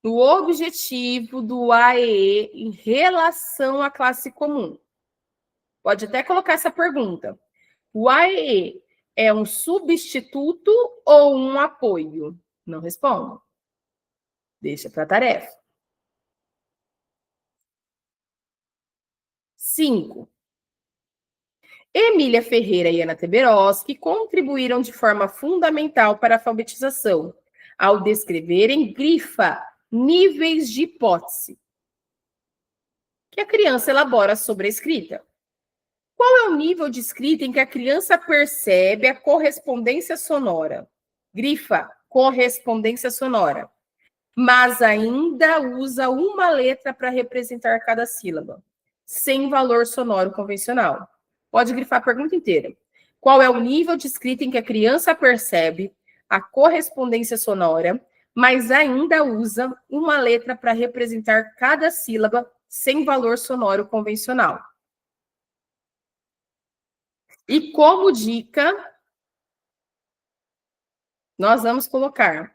no objetivo do AE em relação à classe comum. Pode até colocar essa pergunta. O AE é um substituto ou um apoio? Não respondo. Deixa para a tarefa. 5. Emília Ferreira e Ana Teberoski contribuíram de forma fundamental para a alfabetização, ao descreverem, grifa, níveis de hipótese que a criança elabora sobre a escrita. Qual é o nível de escrita em que a criança percebe a correspondência sonora? Grifa, correspondência sonora. Mas ainda usa uma letra para representar cada sílaba, sem valor sonoro convencional. Pode grifar a pergunta inteira. Qual é o nível de escrita em que a criança percebe a correspondência sonora, mas ainda usa uma letra para representar cada sílaba sem valor sonoro convencional? E como dica, nós vamos colocar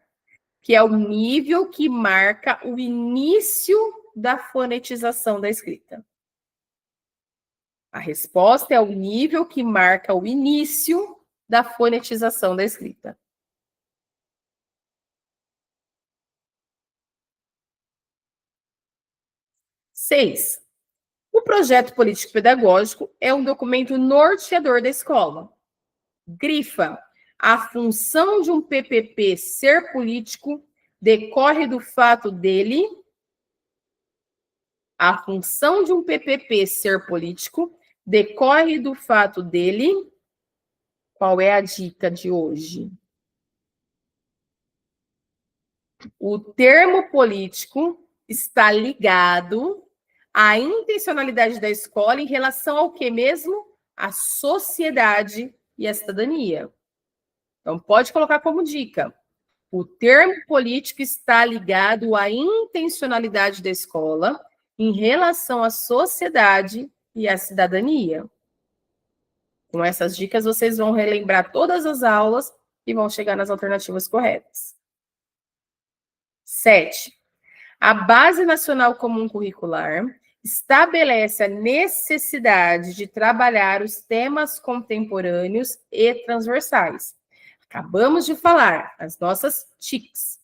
que é o nível que marca o início da fonetização da escrita. A resposta é o nível que marca o início da fonetização da escrita. Seis. O projeto político-pedagógico é um documento norteador da escola. Grifa. A função de um PPP ser político decorre do fato dele. A função de um PPP ser político decorre do fato dele. Qual é a dica de hoje? O termo político está ligado à intencionalidade da escola em relação ao que mesmo? A sociedade e a cidadania. Então, pode colocar como dica. O termo político está ligado à intencionalidade da escola em relação à sociedade e à cidadania. Com essas dicas, vocês vão relembrar todas as aulas e vão chegar nas alternativas corretas. 7. A Base Nacional Comum Curricular estabelece a necessidade de trabalhar os temas contemporâneos e transversais. Acabamos de falar, as nossas TICs.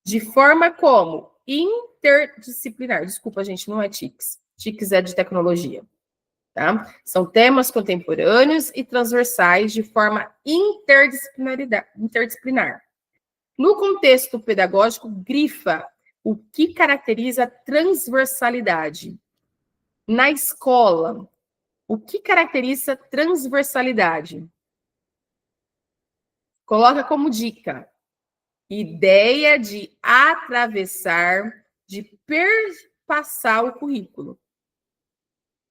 De forma como interdisciplinar. Desculpa, gente, não é TICs. TICs é de tecnologia. Tá? São temas contemporâneos e transversais de forma interdisciplinar. No contexto pedagógico, grifa o que caracteriza transversalidade. Na escola, o que caracteriza transversalidade? Coloca como dica. Ideia de atravessar, de perpassar o currículo.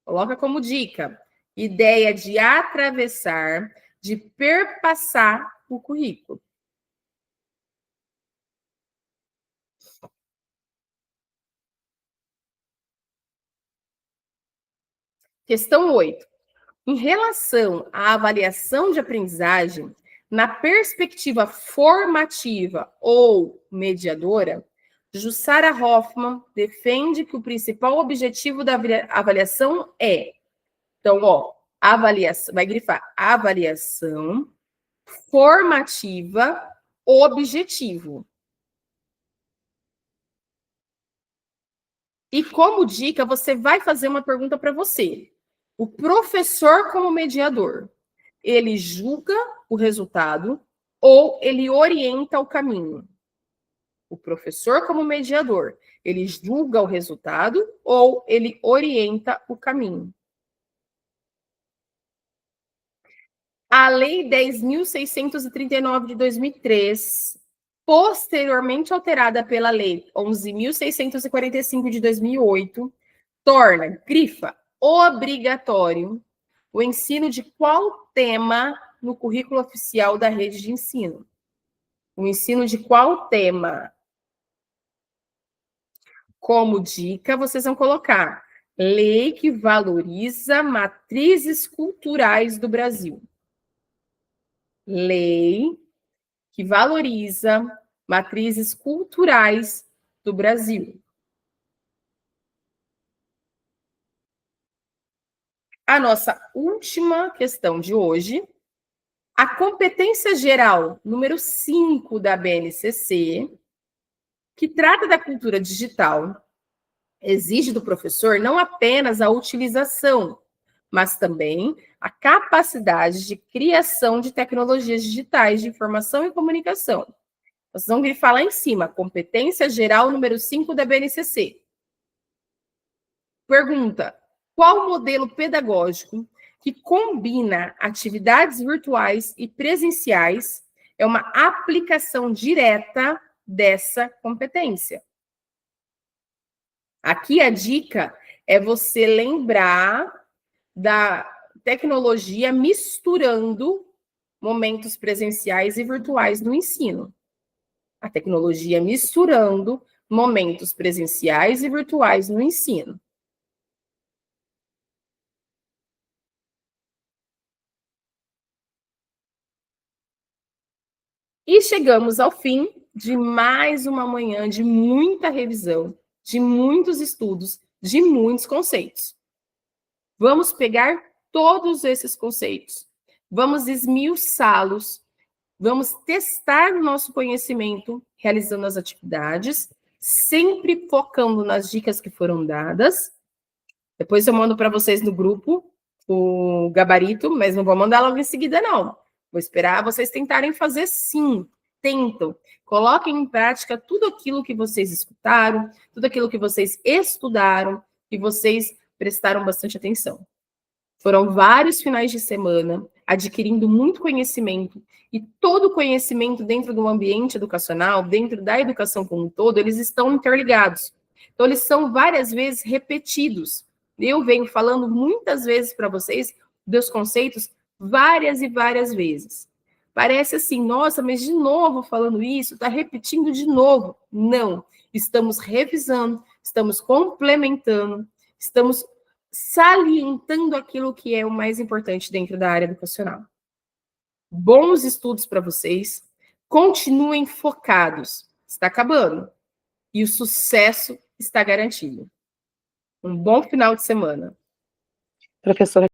Coloca como dica. Ideia de atravessar, de perpassar o currículo. Questão 8. Em relação à avaliação de aprendizagem, na perspectiva formativa ou mediadora, Jussara Hoffmann defende que o principal objetivo da avaliação é. Então, avaliação, vai grifar avaliação formativa objetivo. E como dica, você vai fazer uma pergunta para você. O professor como mediador, ele julga o resultado ou ele orienta o caminho? O professor como mediador, ele julga o resultado ou ele orienta o caminho? A Lei 10.639 de 2003, posteriormente alterada pela Lei 11.645 de 2008, torna, grifa, obrigatório o ensino de qual tema no currículo oficial da rede de ensino? O ensino de qual tema? Como dica, vocês vão colocar lei que valoriza matrizes culturais do Brasil. Lei que valoriza matrizes culturais do Brasil. A nossa última questão de hoje, a competência geral número 5 da BNCC, que trata da cultura digital, exige do professor não apenas a utilização, mas também a capacidade de criação de tecnologias digitais de informação e comunicação. Vocês vão grifar lá em cima, competência geral número 5 da BNCC. Pergunta: qual modelo pedagógico que combina atividades virtuais e presenciais é uma aplicação direta dessa competência? Aqui a dica é você lembrar da tecnologia misturando momentos presenciais e virtuais no ensino. A tecnologia misturando momentos presenciais e virtuais no ensino. E chegamos ao fim de mais uma manhã de muita revisão, de muitos estudos, de muitos conceitos. Vamos pegar todos esses conceitos, vamos esmiuçá-los, vamos testar o nosso conhecimento, realizando as atividades, sempre focando nas dicas que foram dadas. Depois eu mando para vocês no grupo o gabarito, mas não vou mandar logo em seguida, não. Vou esperar vocês tentarem fazer sim. Tentam. Coloquem em prática tudo aquilo que vocês escutaram, tudo aquilo que vocês estudaram, e vocês prestaram bastante atenção. Foram vários finais de semana adquirindo muito conhecimento, e todo conhecimento dentro do ambiente educacional, dentro da educação como um todo, eles estão interligados. Então, eles são várias vezes repetidos. Eu venho falando muitas vezes para vocês dos conceitos várias e várias vezes. Parece assim, nossa, mas de novo falando isso, está repetindo de novo. Não, estamos revisando, estamos complementando, estamos salientando aquilo que é o mais importante dentro da área educacional. Bons estudos para vocês, continuem focados, está acabando, e o sucesso está garantido. Um bom final de semana. Professora